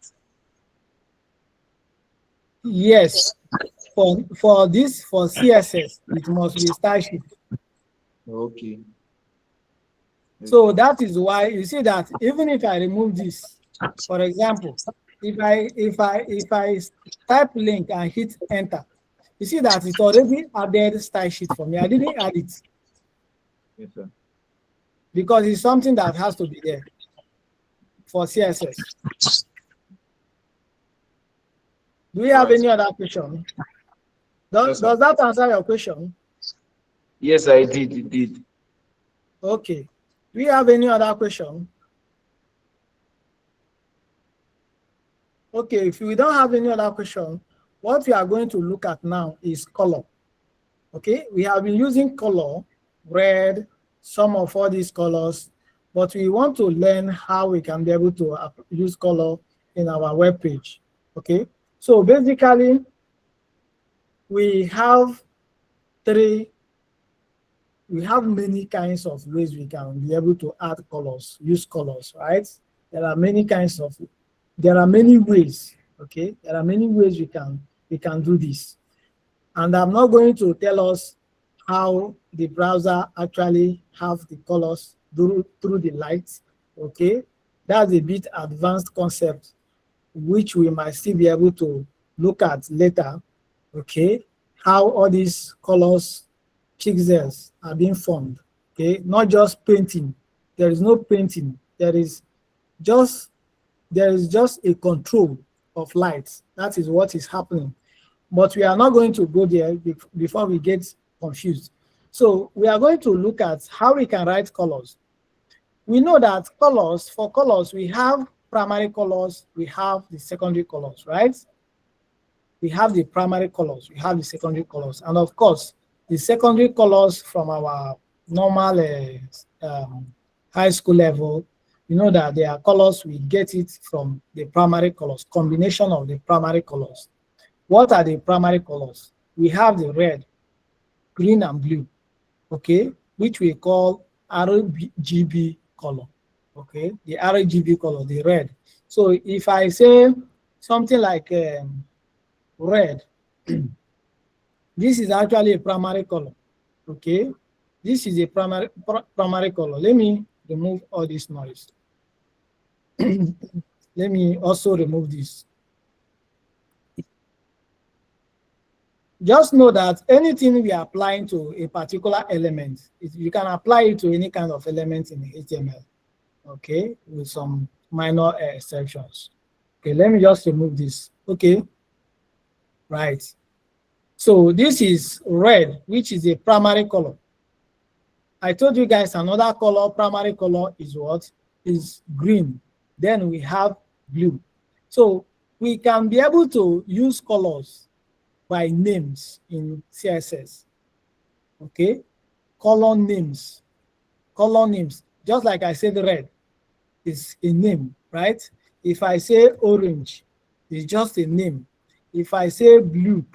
Speaker 1: Yes. For CSS, it must be style sheet.
Speaker 4: Okay.
Speaker 1: So that is why you see that even if I remove this, for example, if I type link and hit enter, you see that it already added style sheet for me. I didn't add it.
Speaker 4: Yes, sir.
Speaker 1: Because it's something that has to be there for CSS. Do we have any other question? Does that answer your question?
Speaker 4: Yes, I did. It did.
Speaker 1: Okay. Do we have any other question? Okay, if we don't have any other question, what we are going to look at now is color. Okay, we have been using color, red, some of all these colors, but we want to learn how we can be able to use color in our web page. Okay, so basically, we have many kinds of ways we can be able to add colors, use colors, right? There are many ways, okay? There are many ways we can do this. And I'm not going to tell us how the browser actually have the colors through the lights, okay? That's a bit advanced concept, which we might still be able to look at later, okay? How all these colors, pixels are being formed, okay? Not just painting. There is no painting. There is just a control of light. That is what is happening. But we are not going to go there before we get confused. So we are going to look at how we can write colors. We know that for colors, we have primary colors, we have the secondary colors, right? We have the primary colors, we have the secondary colors. And of course, the secondary colors from our normal high school level, you know that there are colors, we get it from the primary colors, combination of the primary colors. What are the primary colors? We have the red, green, and blue, okay, which we call RGB color, okay, the RGB color, the red. So if I say something like red, this is actually a primary color, okay? This is a primary color. Let me remove all this noise. Let me also remove this. Just know that anything we are applying to a particular element, you can apply it to any kind of element in HTML, okay, with some minor exceptions. Okay, let me just remove this, okay? Right. So this is red, which is a primary color. I told you guys another color, primary color is what? Is green. Then we have blue. So we can be able to use colors by names in CSS. Okay? Color names. Color names. Just like I said, red is a name, right? If I say orange, it's just a name. If I say blue,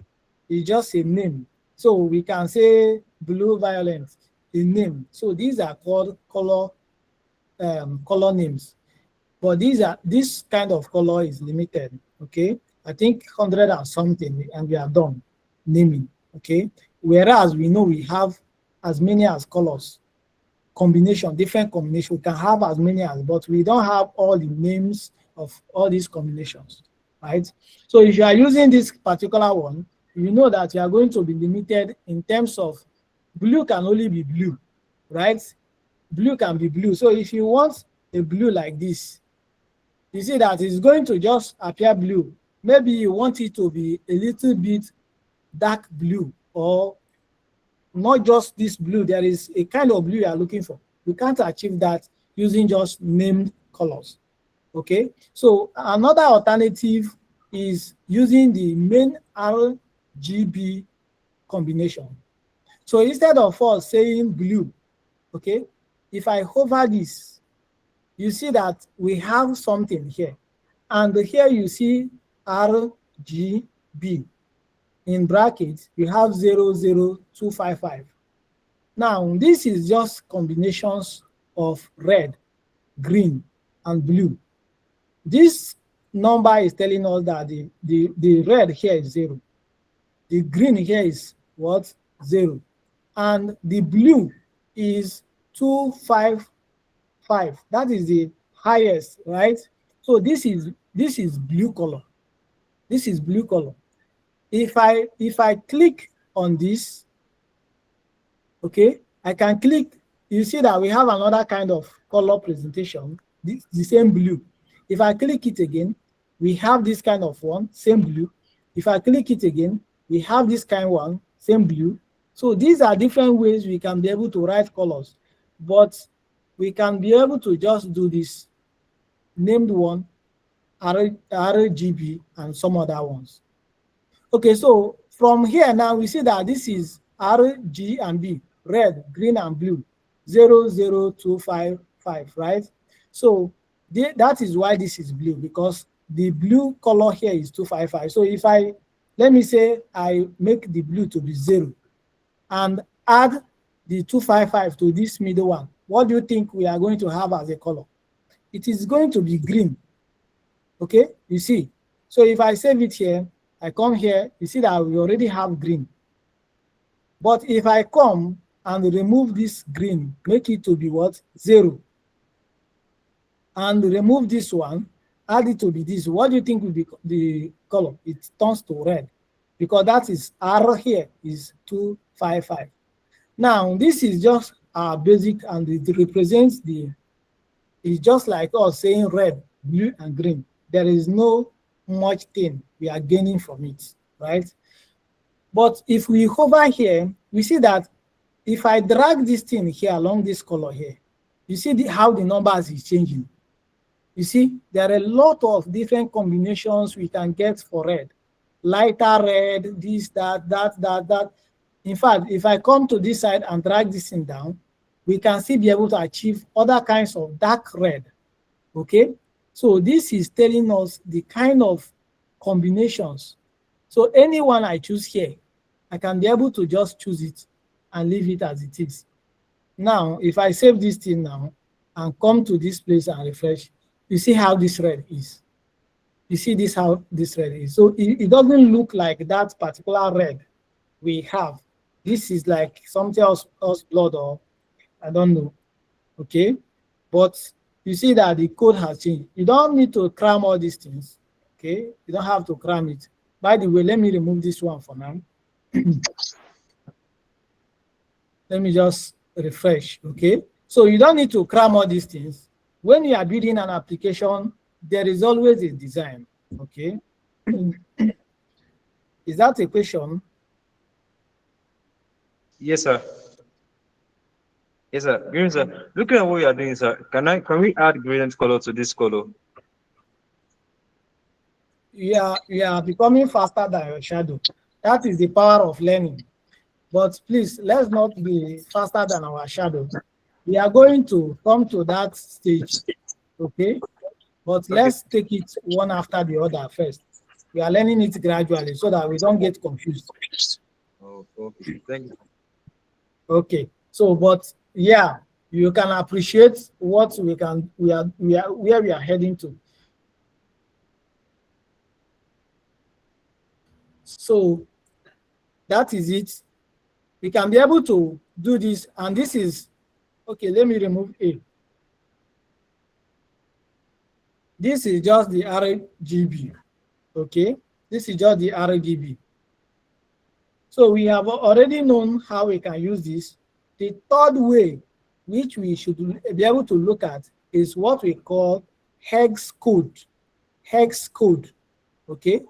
Speaker 1: it's just a name. So we can say blue violet, a name. So these are called color names. But this kind of color is limited. Okay, I think 100 and something, and we are done naming. Okay, whereas we know we have as many as colors, different combination. We can have as many as, but we don't have all the names of all these combinations, right? So if you are using this particular one, you know that you are going to be limited in terms of blue can only be blue, right? Blue can be blue. So if you want a blue like this, you see that it's going to just appear blue. Maybe you want it to be a little bit dark blue, or not just this blue. There is a kind of blue you are looking for. You can't achieve that using just named colors. Okay, so another alternative is using the main RGB combination. So instead of us saying blue, okay, if I hover this, you see that we have something here. And here you see RGB. In brackets, you have 00255. Now, this is just combinations of red, green, and blue. This number is telling us that the red here is 0. The green here is what? 0. And the blue is 255. That is the highest, right? So this is blue color. This is blue color. If I click on this, okay, I can click. You see that we have another kind of color presentation, the same blue. If I click it again, we have this kind of one, same blue. If I click it again, we have this kind of one, same blue. So these are different ways we can be able to write colors, but we can be able to just do this named one, RGB, and some other ones. Okay, so from here now we see that this is RG and B, red, green, and blue, 00255, right? So that is why this is blue, because the blue color here is 255. So if let me say I make the blue to be 0 and add the 255 to this middle one, what do you think we are going to have as a color? It is going to be green. Okay, you see. So if I save it here, I come here, you see that we already have green. But if I come and remove this green, make it to be what? 0. And remove this one, add it to be this. What do you think will be the color? It turns to red, because that is R here is 255. Now, this is just our basic, and it represents it's just like us saying red, blue, and green. There is no much thing we are gaining from it, right? But if we hover here, we see that if I drag this thing here along this color here, you see how the numbers is changing. You see, there are a lot of different combinations we can get for red. Lighter red, this, that. In fact, if I come to this side and drag this thing down, we can still be able to achieve other kinds of dark red. Okay, so this is telling us the kind of combinations. So anyone I choose here, I can be able to just choose it and leave it as it is. Now, if I save this thing now and come to this place and refresh, you see how this red is. You see this how this red is. So it doesn't look like that particular red we have. This is like something else blood, or I don't know. Okay, but you see that the code has changed. You don't need to cram all these things. Okay, you don't have to cram it. By the way, let me remove this one for now. Let me just refresh. Okay, so you don't need to cram all these things. When you are building an application, there is always a design. Okay, is that a question?
Speaker 3: Yes, sir. Yes, sir. Green, sir. Looking at what you are doing, sir, can we add gradient color to this color?
Speaker 1: You are becoming faster than your shadow. That is the power of learning. But please, let's not be faster than our shadow. We are going to come to that stage, okay? But let's take it one after the other first. We are learning it gradually so that we don't get confused.
Speaker 3: Oh, okay. Thank you.
Speaker 1: Okay. So, but yeah, you can appreciate what where we are heading to. So that is it. We can be able to do this, and this is okay. Let me remove A. This is just the RGB. Okay, this is just the RGB. So we have already known how we can use this. The third way, which we should be able to look at, is what we call hex code. Hex code. Okay,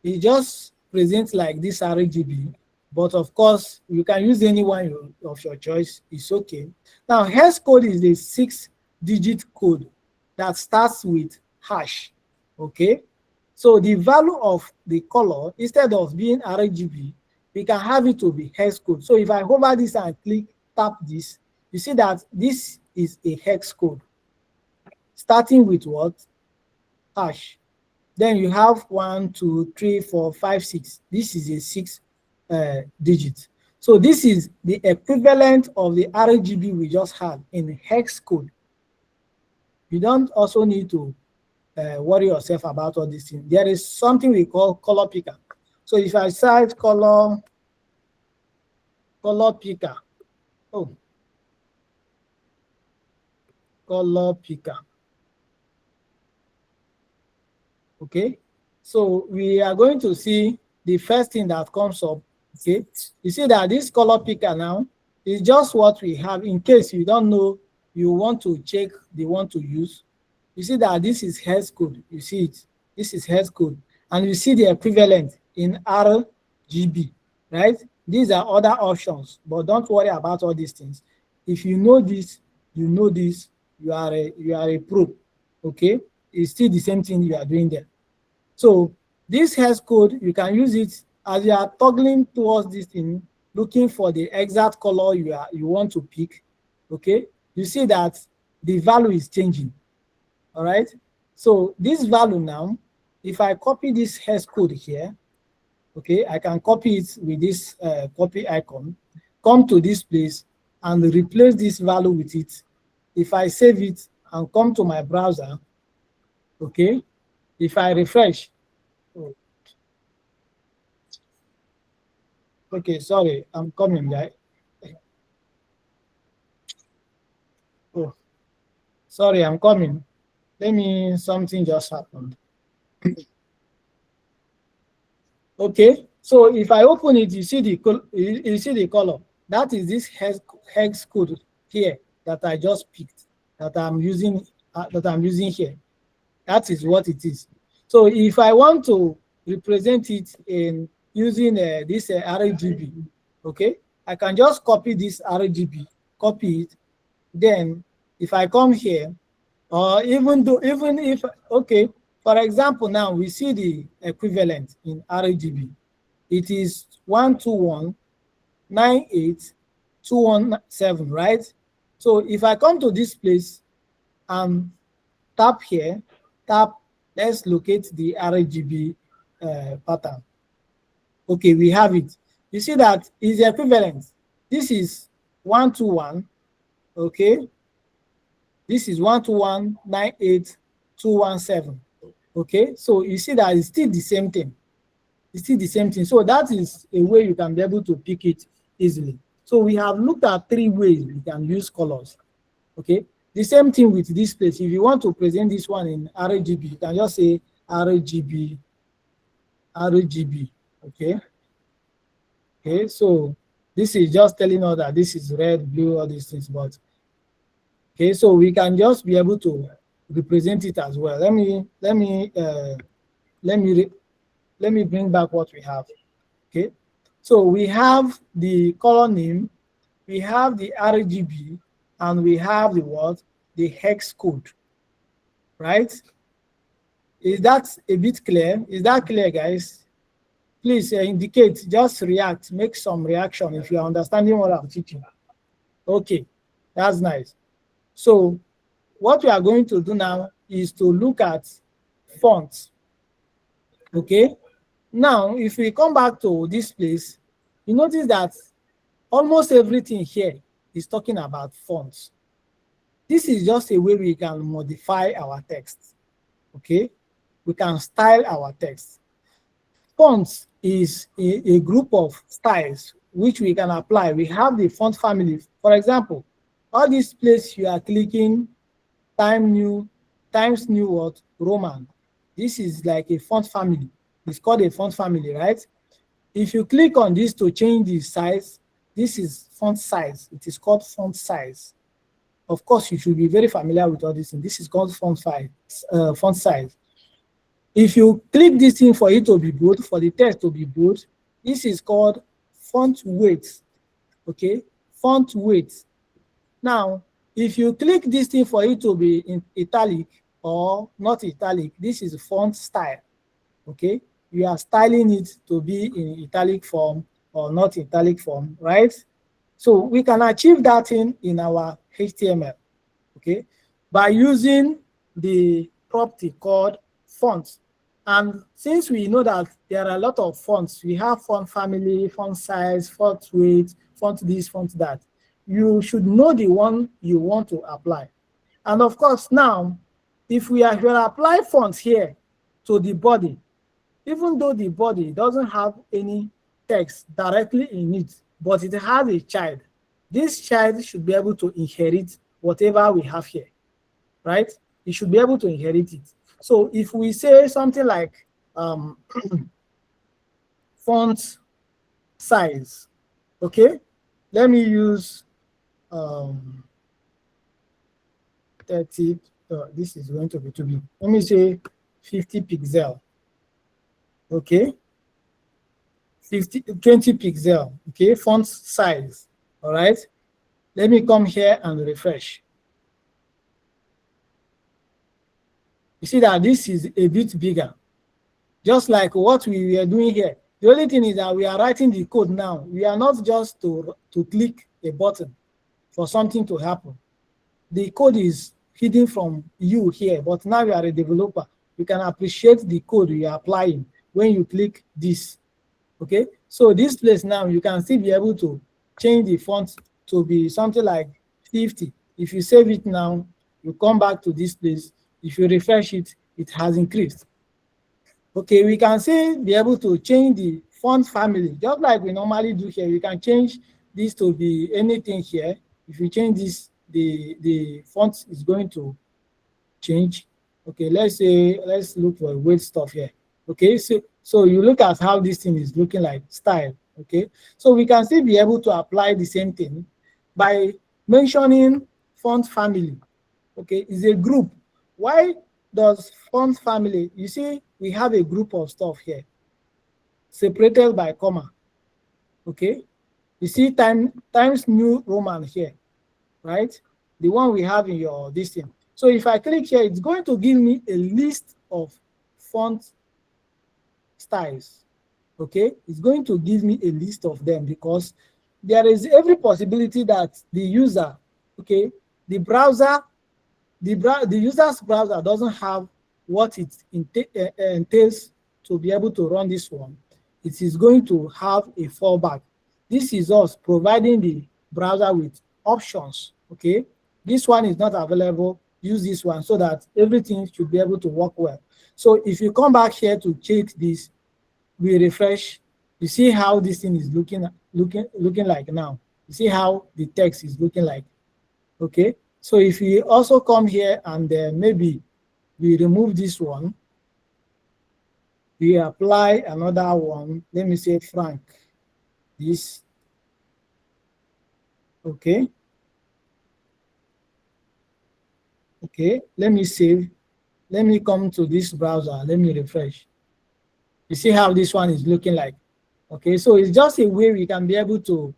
Speaker 1: it just presents like this RGB. But of course, you can use any one of your choice. It's okay. Now, hex code is a 6-digit code that starts with hash. Okay. So the value of the color, instead of being RGB, we can have it to be hex code. So if I hover this and tap this, you see that this is a hex code. Starting with what? Hash. Then you have 1, 2, 3, 4, 5, 6. This is a 6 digits. So this is the equivalent of the RGB we just had in hex code. You don't also need to worry yourself about all these things. There is something we call color picker. So if I search color picker, color picker. Okay, so we are going to see the first thing that comes up. Okay, you see that this color picker now is just what we have in case you don't know, you want to check the one to use. You see that this is hex code. You see it. This is hex code, and you see the equivalent in RGB, right? These are other options, but don't worry about all these things. If you know this, you are a pro. Okay, it's still the same thing you are doing there. So this hex code, you can use it as you are toggling towards this thing, looking for the exact color you want to pick. Okay, you see that the value is changing. All right. So this value now, if I copy this hex code here, okay, I can copy it with this copy icon, come to this place and replace this value with it. If I save it and come to my browser, okay, if I refresh, okay, sorry, I'm coming, right? Oh, sorry, I'm coming. Something just happened. Okay, so if I open it, you see the color. That is this hex code here that I just picked, that I'm using here. That is what it is. So if I want to represent it in using this RGB, okay, I can just copy this RGB, copy it. Then if I come here, or even if, okay, for example, now we see the equivalent in RGB. It is 121 2198217, right? So if I come to this place and tap here, let's locate the RGB pattern. Okay, we have it. You see that is equivalent. This is 121, okay? This is 121.98217. Okay, so you see that it's still the same thing. It's still the same thing. So that is a way you can be able to pick it easily. So we have looked at 3 ways we can use colors. Okay, the same thing with this place. If you want to present this one in RGB, you can just say RGB. Okay. Okay, so this is just telling us that this is red, blue, all these things. But okay, so we can just be able to represent it as well. Let me bring back what we have. Okay, so we have the color name, we have the RGB, and we have the what? The hex code, right? Is that a bit clear? Is that clear, guys? Please indicate, just react, make some reaction if you are understanding what I'm teaching. Okay, that's nice. So what we are going to do now is to look at fonts. Okay, now if we come back to this place, you notice that almost everything here is talking about fonts. This is just a way we can modify our text. Okay, we can style our text. Fonts is a group of styles which we can apply. We have the font family. For example, all this place you are clicking, Times New what? Roman. This is like a font family. It's called a font family, right? If you click on this to change the size, this is font size. It is called font size. Of course, you should be very familiar with all this thing. This is called font size. If you click this thing for it to be bold, for the text to be bold, this is called font weight. Okay, font weight. Now, if you click this thing for it to be in italic or not italic, this is font style. Okay, you are styling it to be in italic form or not italic form, right? So we can achieve that in our HTML, okay, by using the property called fonts. And since we know that there are a lot of fonts, we have font family, font size, font weight, font this, font that. You should know the one you want to apply. And of course, now, if we apply fonts here to the body, even though the body doesn't have any text directly in it, but it has a child, this child should be able to inherit whatever we have here, right? It should be able to inherit it. So if we say something like font size, okay, let me use 30, this is going to be too big. Let me say 50 pixel, okay, 20 pixel, okay, font size, all right. Let me come here and refresh. You see that this is a bit bigger, just like what we were doing here. The only thing is that we are writing the code now. We are not just to click a button for something to happen. The code is hidden from you here, but now you are a developer. You can appreciate the code you are applying when you click this, okay? So this place now, you can still be able to change the font to be something like 50. If you save it now, you come back to this place. If you refresh it, it has increased. Okay, we can still be able to change the font family, just like we normally do here. You can change this to be anything here. If you change this, the font is going to change. Okay, let's look for weight stuff here. Okay, so you look at how this thing is looking like style. Okay, so we can still be able to apply the same thing by mentioning font family. Okay, is a group. Why does font family? You see, we have a group of stuff here separated by comma. Okay, you see Times New Roman here, right? The one we have in your this thing. So if I click here, it's going to give me a list of font styles. Okay, it's going to give me a list of them because there is every possibility that the user, okay, the browser, the user's browser doesn't have what it entails to be able to run this one. It is going to have a fallback. This is us providing the browser with options, okay? This one is not available, use this one so that everything should be able to work well. So if you come back here to check this, we refresh, you see how this thing is looking like now. You see how the text is looking like, okay? So if we also come here and maybe we remove this one, we apply another one, let me say Frank, this, okay? Okay, let me save. Let me come to this browser. Let me refresh. You see how this one is looking like? Okay, so it's just a way we can be able to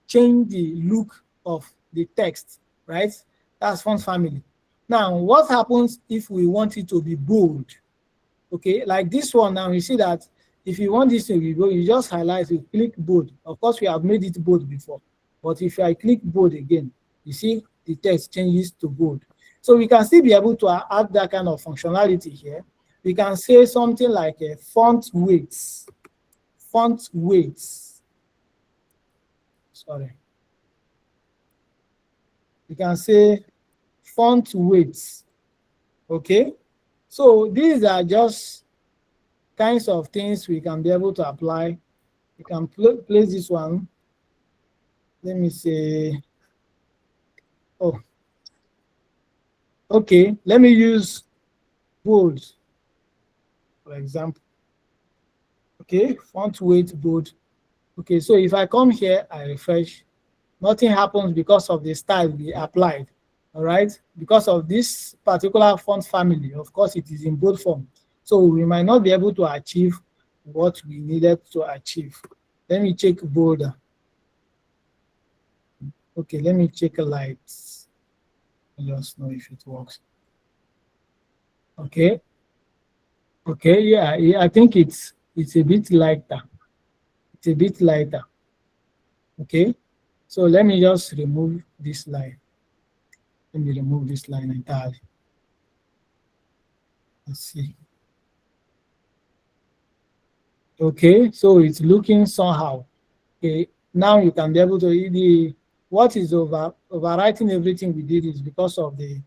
Speaker 1: change the look of the text, right? That's font family. Now, what happens if we want it to be bold? Okay, like this one now, you see that if you want this to be bold, you just highlight, you click bold. Of course, we have made it bold before, but if I click bold again, you see the text changes to bold. So we can still be able to add that kind of functionality here. We can say something like a font weights. Font weights. Sorry. We can say font weights. Okay. So these are just kinds of things we can be able to apply. We can place this one. Let me say, oh, okay, let me use bold, for example. Okay, font weight bold. Okay, so if I come here, I refresh, nothing happens because of the style we applied. All right, because of this particular font family, of course, it is in bold form. So we might not be able to achieve what we needed to achieve. Let me check bolder. Okay, let me check light. Just know if it works. Okay. Okay, yeah, I think it's a bit lighter. It's a bit lighter. Okay, so let me just remove this line. Let me remove this line entirely. Let's see. Okay, so it's looking somehow. Okay, now you can be able to what is overwriting everything we did is because of the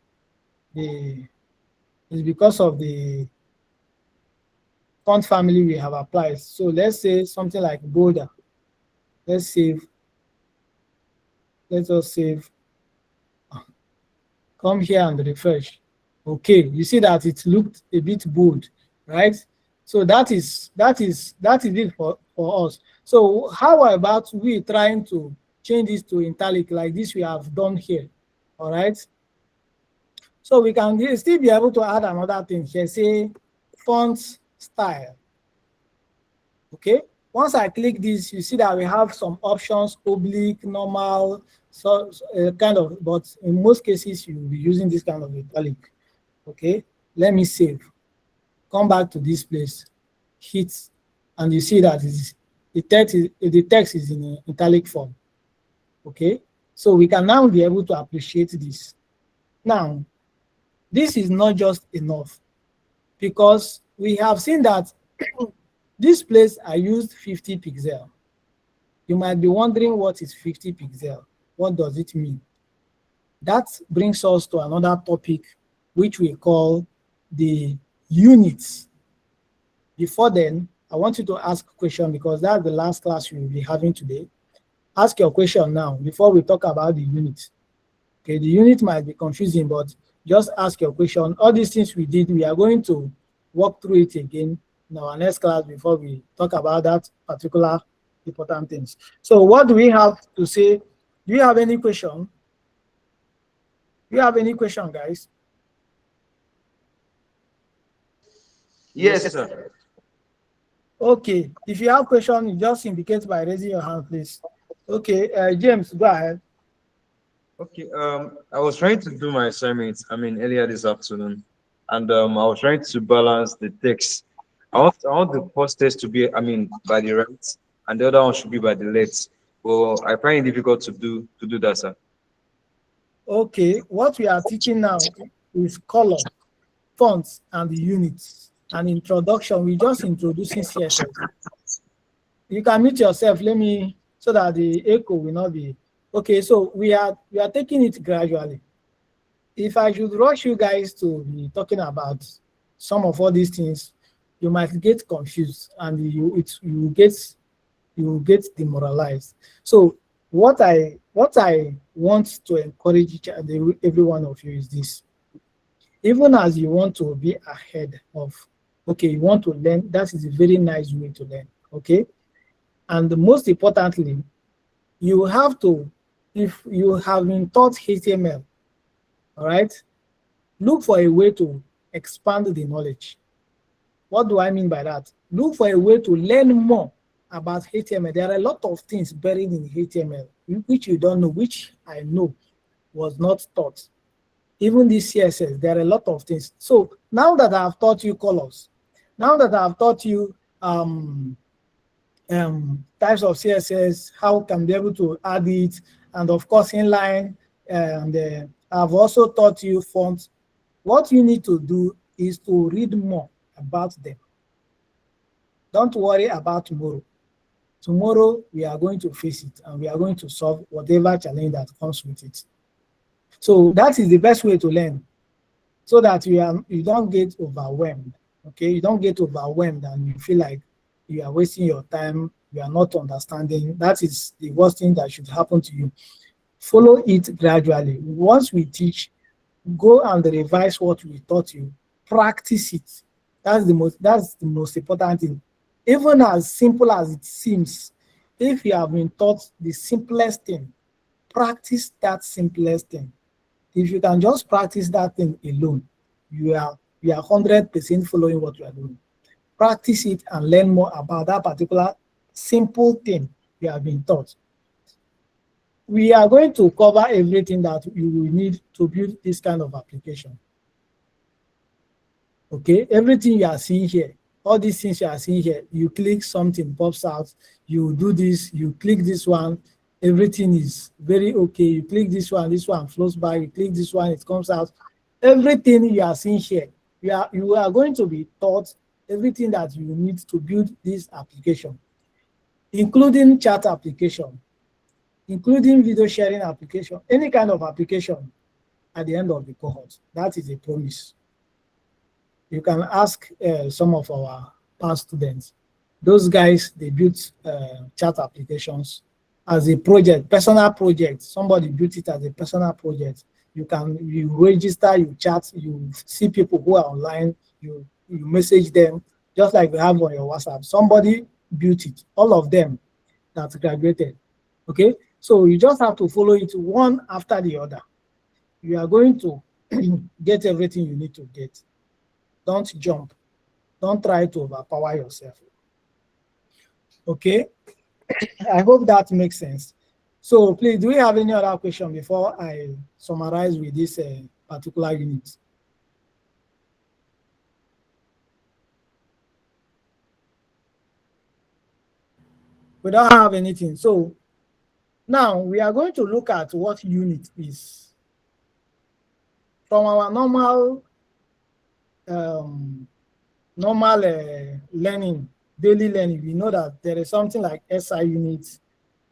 Speaker 1: font family we have applied. So let's say something like border. Let's save. Let us save. Come here and refresh. Okay, you see that it looked a bit bold, right? So that is it for us. So how about we trying to change this to italic like this we have done here? All right. So we can still be able to add another thing here, say font style. Okay. Once I click this, you see that we have some options, oblique, normal, so kind of, but in most cases you will be using this kind of italic. Okay, let me save. Come back to this place, hit, and you see that the text is in italic form. Okay, so we can now be able to appreciate this. Now, this is not just enough because we have seen that this place I used 50 pixel. You might be wondering what is 50 pixel? What does it mean? That brings us to another topic, which we call the units. Before then, I want you to ask a question because that's the last class we will be having today. Ask your question now before we talk about the unit. Okay, the unit might be confusing, but just ask your question. All these things we did, we are going to walk through it again in our next class before we talk about that particular important things. So what do we have to say? Do you have any question? Do you have any question, guys?
Speaker 3: Yes, sir.
Speaker 1: Okay, if you have question, you just indicate by raising your hand, please. Okay, James, go ahead.
Speaker 3: Okay, I was trying to do my assignments, earlier this afternoon, and I was trying to balance the text. I want the first text to be, by the right, and the other one should be by the left. Well, I find it difficult to do that, sir.
Speaker 1: Okay, what we are teaching now is color, fonts, and the units. An introduction, we just introducing CSS. You can mute yourself, let me, so that the echo will not be. Okay, so we are taking it gradually. If I should rush you guys to be talking about some of all these things, you might get confused and you will get demoralized. So what I want to encourage every one of you is this. Even as you want to be ahead of, okay, you want to learn, that is a very nice way to learn, okay? And most importantly, you have to, if you have been taught HTML, all right, look for a way to expand the knowledge. What do I mean by that? Look for a way to learn more about HTML. There are a lot of things buried in HTML, which you don't know, which I know was not taught. Even this CSS, there are a lot of things. So now that I've taught you colors, now that I've taught you types of CSS, how can be able to add it, and of course inline, and I've also taught you fonts. What you need to do is to read more about them. Don't worry about tomorrow. Tomorrow we are going to face it and we are going to solve whatever challenge that comes with it. So that is the best way to learn, so that you don't get overwhelmed. Okay, you don't get overwhelmed and you feel like you are wasting your time, you are not understanding. That is the worst thing that should happen to you. Follow it gradually. Once we teach, go and revise what we taught you. Practice it. That's the most important thing. Even as simple as it seems, if you have been taught the simplest thing, practice that simplest thing. If you can just practice that thing alone, you are 100% following what you are doing. Practice it and learn more about that particular simple thing you have been taught. We are going to cover everything that you will need to build this kind of application. Okay, everything you are seeing here, all these things you are seeing here, you click, something pops out, you do this, you click this one, everything is very okay. You click this one flows by, you click this one, it comes out. Everything you are seeing here, you are going to be taught everything that you need to build this application, including chat application, including video sharing application, any kind of application at the end of the cohort. That is a promise. You can ask some of our past students. Those guys, they built chat applications as a project, personal project. Somebody built it as a personal project. You register, you chat, you see people who are online, you message them, just like you have on your WhatsApp. Somebody built it, all of them that graduated. Okay, so you just have to follow it one after the other. You are going to get everything you need to get. Don't jump. Don't try to overpower yourself. Okay, I hope that makes sense. So please, do we have any other question before I summarize with this particular unit? We don't have anything. So now we are going to look at what unit is. From our normal learning, daily learning, we know that there is something like SI units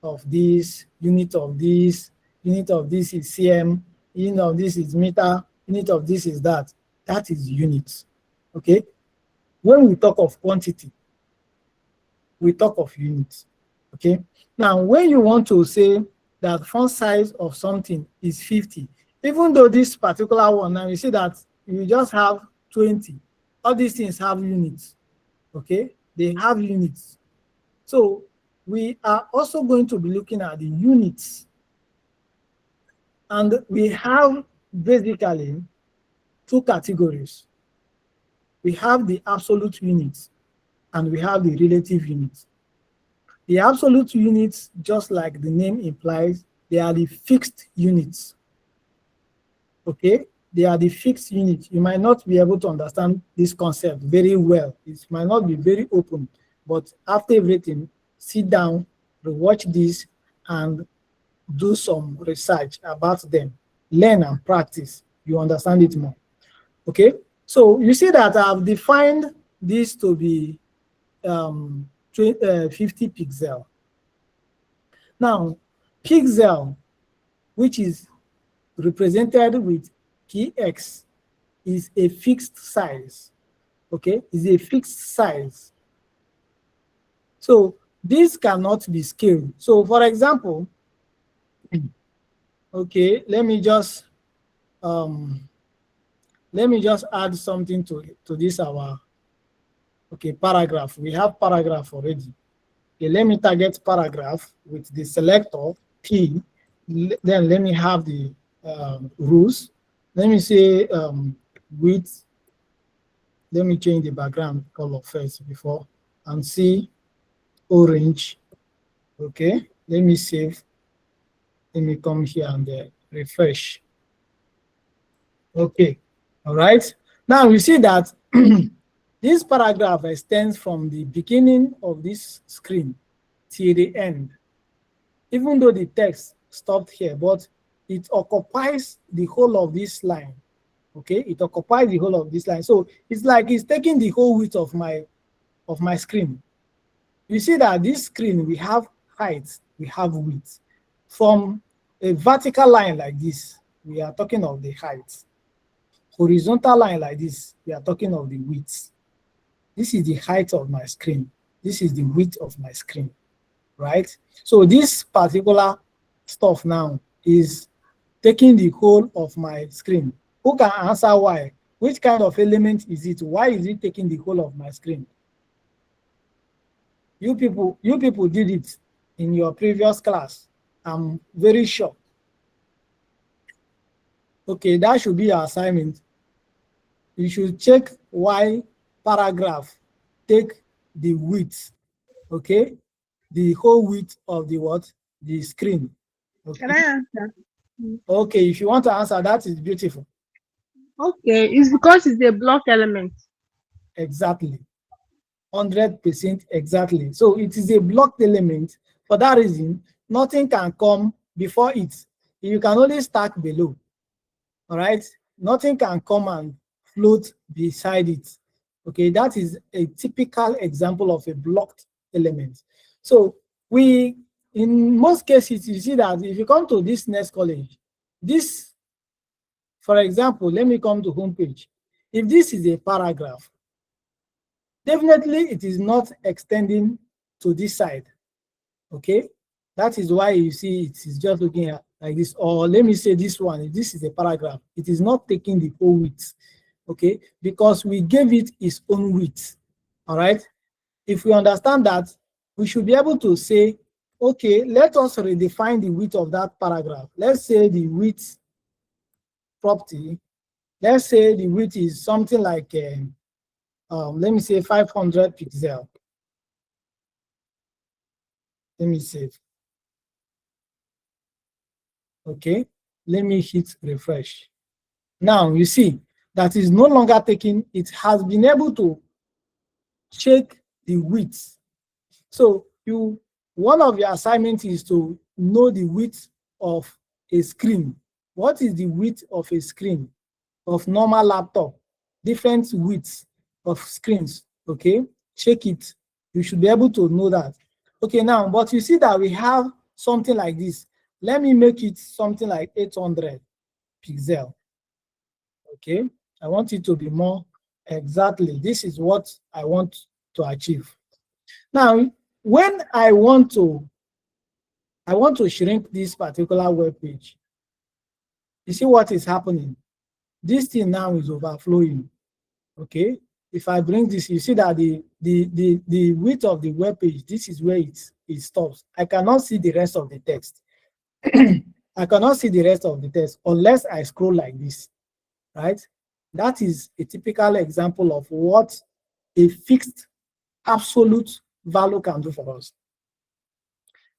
Speaker 1: of this, unit of this, unit of this is CM, unit of this is meter, unit of this is that. That is units. Okay? When we talk of quantity, we talk of units. Okay? Now, when you want to say that font size of something is 50, even though this particular one, now you see that you just have 20, all these things have units. Okay? They have units. So we are also going to be looking at the units. And we have basically two categories. We have the absolute units and we have the relative units. The absolute units, just like the name implies, they are the fixed units. Okay? They are the fixed units. You might not be able to understand this concept very well. It might not be very open, but after everything, sit down, watch this, and do some research about them, learn and practice, you understand it more. Okay, so you see that I've defined this to be 50 pixel. Now, pixel, which is represented with key X, is a fixed size. Okay, is a fixed size. So this cannot be scaled. So for example, okay, let me just add something to this our paragraph. We have paragraph already. Okay, let me target paragraph with the selector P. Then let me have the rules. Let me say width. Let me change the background color first before, and see orange. Okay, let me save. Let me come here and refresh. Okay, all right. Now you see that this paragraph extends from the beginning of this screen till the end, even though the text stopped here, but it occupies the whole of this line. Okay, it occupies the whole of this line. So it's like it's taking the whole width of my screen. You see that this screen, we have height, we have width. From a vertical line like this, we are talking of the height. Horizontal line like this, we are talking of the width. This is the height of my screen. This is the width of my screen, right? So this particular stuff now is taking the whole of my screen. Who can answer why? Which kind of element is it? Why is it taking the whole of my screen? You people did it in your previous class. I'm very sure. Okay, that should be your assignment. You should check why paragraph take the width, okay? The whole width of the what? The screen. Okay.
Speaker 6: Can I answer?
Speaker 1: Okay, if you want to answer, that is beautiful.
Speaker 6: Okay, it's because it's a block element.
Speaker 1: Exactly. 100% exactly. So it is a blocked element. For that reason, nothing can come before it. You can only stack below. All right? Nothing can come and float beside it. Okay, that is a typical example of a blocked element. So in most cases, you see that if you come to this next college, this, for example, let me come to homepage. If this is a paragraph, definitely it is not extending to this side. Okay, that is why you see it is just looking at like this. Or let me say this one, if this is a paragraph, it is not taking the whole width. Okay, because we gave it its own width. All right, if we understand that, we should be able to say, okay, let us redefine the width of that paragraph. Let's say the width property, let's say the width is something like let me say 500 pixel. Let me save. Okay, let me hit refresh. Now you see that is no longer taking, it has been able to check the width. So one of your assignments is to know the width of a screen. What is the width of a screen of normal laptop? Different widths of screens. Okay, check it. You should be able to know that. Okay, now, but you see that we have something like this. Let me make it something like 800 pixel. Okay, I want it to be more exactly. This is what I want to achieve. Now, when I want to shrink this particular web page, you see what is happening? This thing now is overflowing. Okay, if I bring this, you see that the width of the web page, this is where it stops. I cannot see the rest of the text. I cannot see the rest of the text unless I scroll like this, right? That is a typical example of what a fixed absolute value can do for us.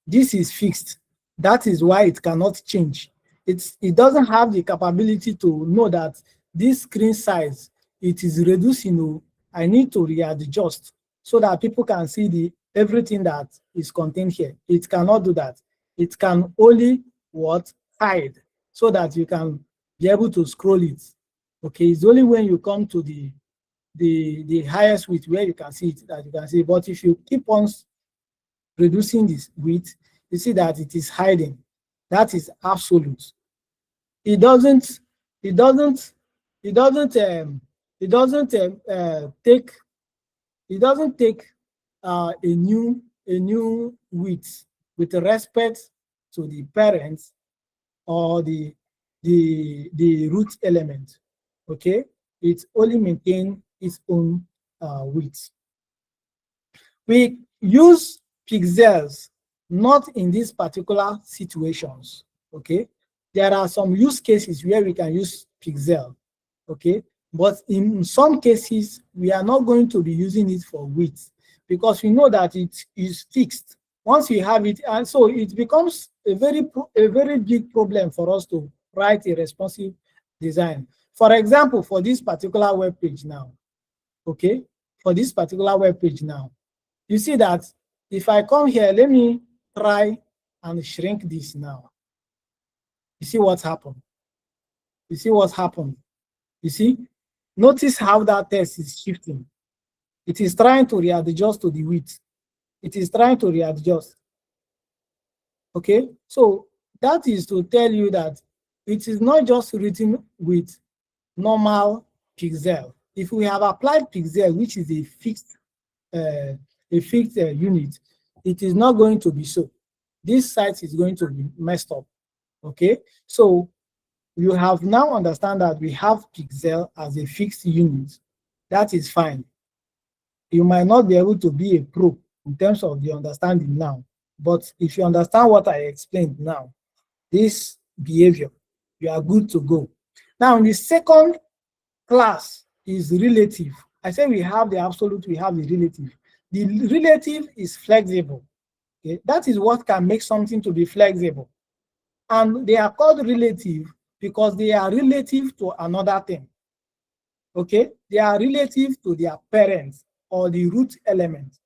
Speaker 1: This is fixed. That is why it cannot change. It doesn't have the capability to know that this screen size, it is reducing. I need to readjust so that people can see the everything that is contained here. It cannot do that. It can only what? Hide, so that you can be able to scroll it. Okay, it's only when you come to the highest width where you can see it that you can see. But if you keep on reducing this width, you see that it is hiding. That is absolute. It doesn't take a new width with respect to the parents or the root element. Okay, it only maintain its own width. We use pixels not in these particular situations. Okay, there are some use cases where we can use pixel. Okay, but in some cases we are not going to be using it for width, because we know that it is fixed once we have it, and so it becomes a very big problem for us to write a responsive design. For example, for this particular web page now, okay, for this particular web page now, you see that if I come here, let me try and shrink this now. You see what's happened? You see what's happened? You see? Notice how that text is shifting. It is trying to readjust to the width. It is trying to readjust. Okay, so that is to tell you that it is not just written with normal pixel. If we have applied pixel, which is a fixed unit, it is not going to be so. This site is going to be messed up. Okay, so you have now understand that we have pixel as a fixed unit. That is fine. You might not be able to be a pro in terms of the understanding now, but if you understand what I explained now, this behavior, you are good to go. Now, in the second class is relative. I say we have the absolute, we have the relative. The relative is flexible. Okay? That is what can make something to be flexible. And they are called relative because they are relative to another thing. Okay? They are relative to their parents or the root element.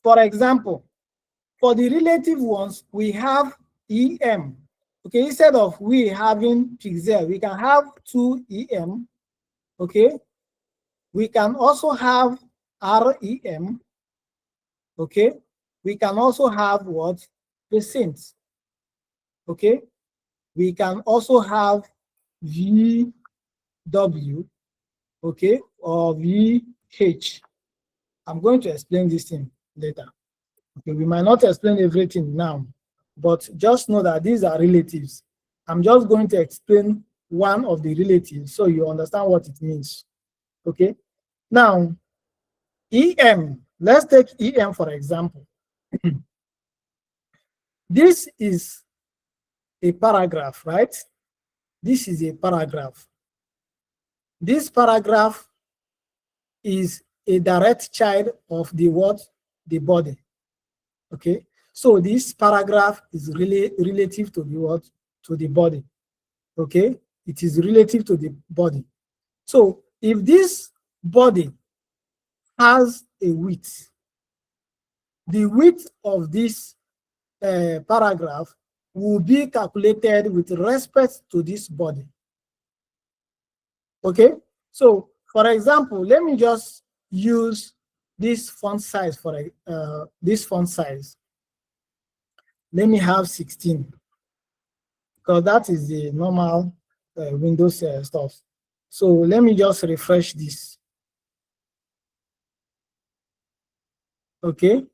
Speaker 1: For example, for the relative ones, we have EM. Okay, instead of we having pixel, we can have 2 EM. Okay, we can also have REM. Okay, we can also have what? Percent. Okay, we can also have VW, okay, or VH. I'm going to explain this thing later. Okay, we might not explain everything now, but just know that these are relatives. I'm just going to explain one of the relatives so you understand what it means. Okay, now EM, let's take EM for example. This is a paragraph, right? This is a paragraph. This paragraph is a direct child of the what? The body. Okay, so this paragraph is really relative to the what? To the body. Okay, it is relative to the body. So if this body has a width, the width of this paragraph will be calculated with respect to this body. Okay, so for example, let me just use this font size for this font size. Let me have 16 because that is the normal Windows stuff. So let me just refresh this. Okay,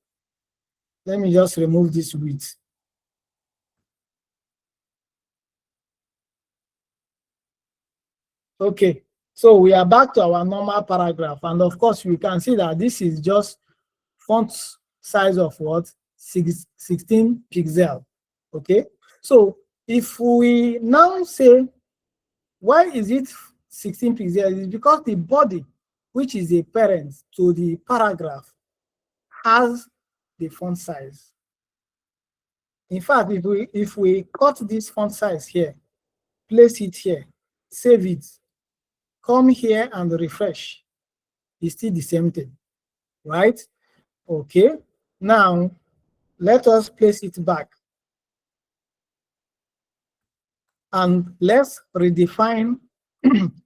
Speaker 1: let me just remove this width. Okay, so we are back to our normal paragraph, and of course we can see that this is just font size of what? 16 pixel. Okay, so if we now say why is it 16 pixels, it's because the body, which is a parent to the paragraph, has the font size. In fact, if we cut this font size here, place it here, save it, come here and refresh, it's still the same thing, right? Okay, now let us place it back. And let's redefine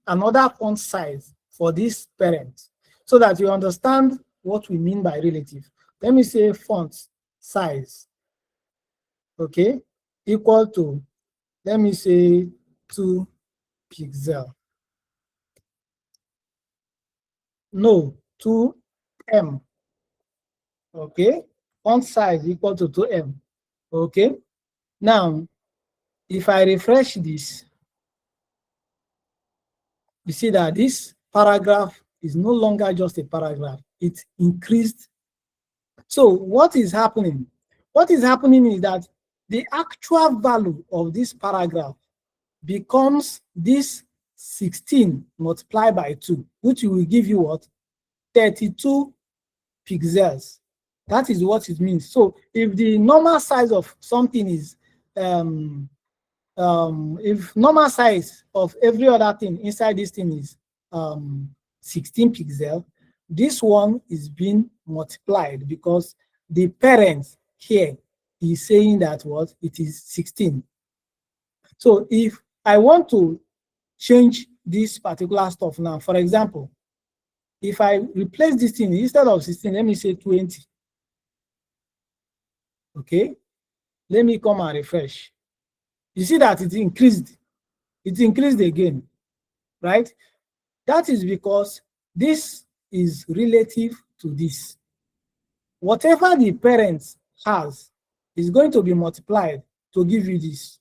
Speaker 1: another font size for this parent so that you understand what we mean by relative. Let me say font size, okay, equal to, let me say 2 pixel. No, 2M. Okay, font size equal to 2M. Okay, now if I refresh this, you see that this paragraph is no longer just a paragraph, it increased. So what is happening? What is happening is that the actual value of this paragraph becomes this 16 multiplied by 2, which will give you what? 32 pixels. That is what it means. So if the normal size of something is if normal size of every other thing inside this thing is 16 pixels, this one is being multiplied because the parent here is saying that what it is 16. So if I want to change this particular stuff now, for example, if I replace this thing instead of 16, let me say 20. Okay, let me come and refresh. You see that it increased. It increased again, right? That is because this is relative to this. Whatever the parent has is going to be multiplied to give you this.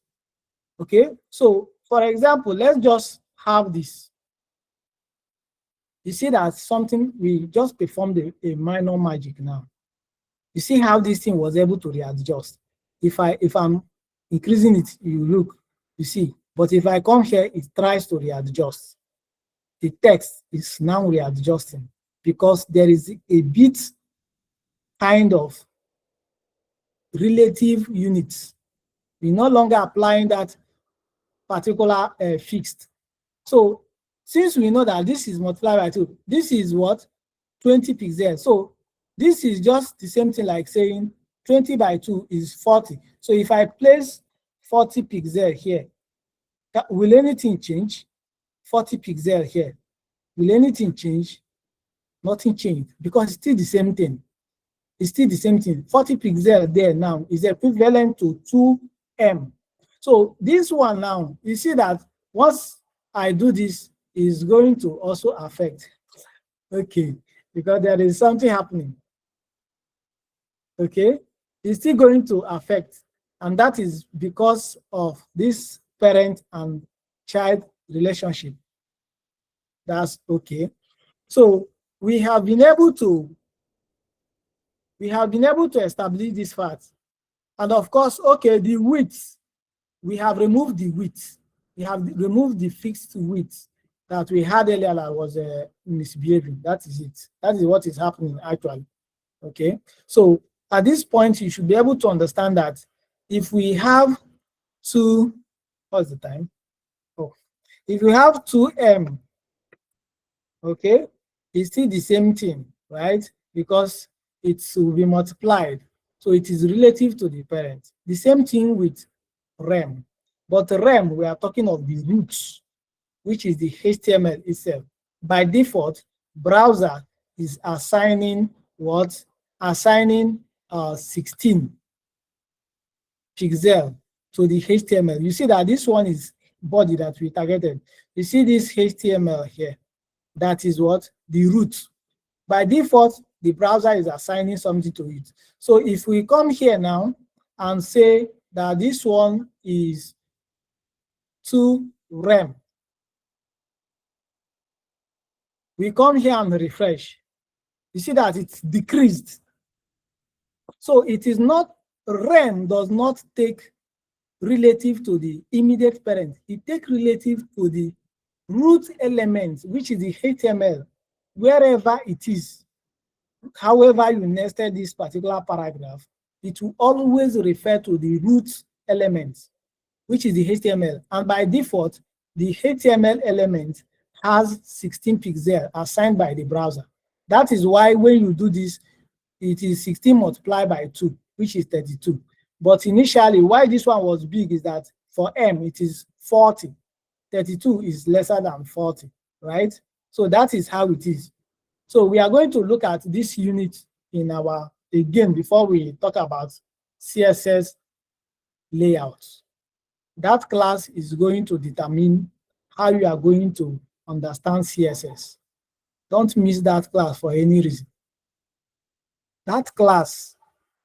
Speaker 1: Okay, so for example, let's just have this. You see that something, we just performed a minor magic now. You see how this thing was able to readjust. If I'm increasing it, you look, you see. But if I come here, it tries to readjust. The text is now readjusting because there is a bit kind of relative units. We're no longer applying that particular fixed. So since we know that this is multiplied by 2, this is what? 20 pixels. So this is just the same thing like saying 20 by 2 is 40. So if I place 40 pixels here, will anything change? 40 pixels here. Will anything change? Nothing changed because it's still the same thing. It's still the same thing. 40 pixels there now is equivalent to 2M. So this one now, you see that once I do this, is going to also affect. Okay, because there is something happening. Okay, it's still going to affect, and that is because of this parent and child relationship. That's okay. So we have been able to establish this fact. And of course, okay, the width, we have removed the width. We have removed the fixed width that we had earlier that was misbehaving. That is it. That is what is happening actually. Okay. So at this point, you should be able to understand that if we have two, what's the time? Oh, if we have 2M, okay, it's still the same thing, right? Because it will be multiplied. So it is relative to the parent. The same thing with rem. But rem, we are talking of the roots, which is the HTML itself. By default, browser is assigning what? Assigning 16 pixel to the HTML. You see that this one is body that we targeted. You see this HTML here. That is what? The root. By default, the browser is assigning something to it. So if we come here now and say that this one is 2rem, we come here and refresh. You see that it's decreased. So it is not, rem does not take relative to the immediate parent. It takes relative to the root element, which is the HTML, wherever it is. However you nested this particular paragraph, it will always refer to the root element, which is the HTML. And by default, the HTML element has 16 pixels assigned by the browser. That is why when you do this, it is 16 multiplied by 2, which is 32. But initially, why this one was big is that for M, it is 40. 32 is lesser than 40, right? So that is how it is. So we are going to look at this unit in our, again, before we talk about CSS layouts. That class is going to determine how you are going to understand CSS. Don't miss that class for any reason. That class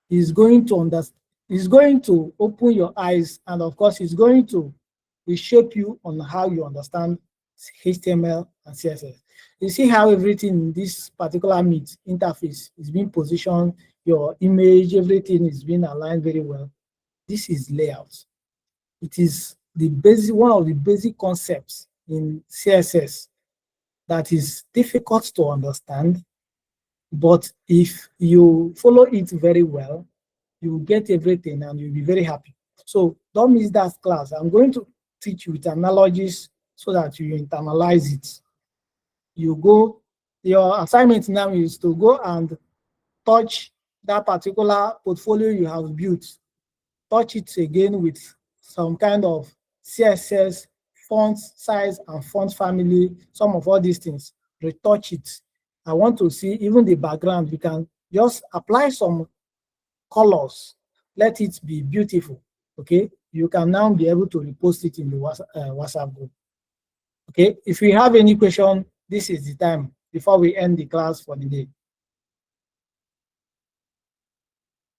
Speaker 1: is going to open your eyes, and of course, it's going to reshape you on how you understand HTML and CSS. You see how everything in this particular Meet interface is being positioned, your image, everything is being aligned very well. This is layout. It is the basic, one of the basic concepts in CSS that is difficult to understand, but if you follow it very well, you will get everything and you'll be very happy. So don't miss that class. I'm going to teach you with analogies so that you internalize it. You go, your assignment now is to go and touch that particular portfolio you have built. Touch it again with some kind of CSS, font size and font family, some of all these things. Retouch it. I want to see even the background. You can just apply some colors. Let it be beautiful. Okay. You can now be able to repost it in the WhatsApp group. Okay. If you have any question, this is the time before we end the class for the day.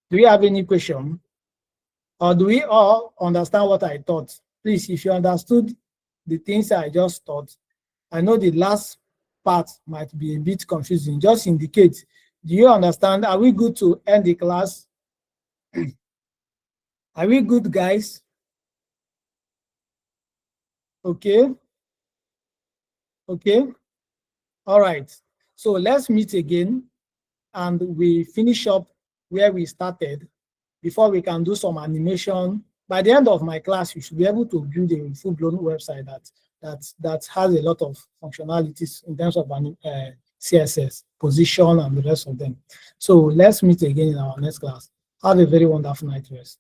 Speaker 1: Do you have any question? Or do we all understand what I taught? Please, if you understood the things I just taught, I know the last part might be a bit confusing. Just indicate, do you understand? Are we good to end the class? Are we good, guys? Okay. Okay. All right. So let's meet again and we finish up where we started before we can do some animation. By the end of my class, you should be able to build a full-blown website that has a lot of functionalities in terms of CSS, position, and the rest of them. So let's meet again in our next class. Have a very wonderful night rest.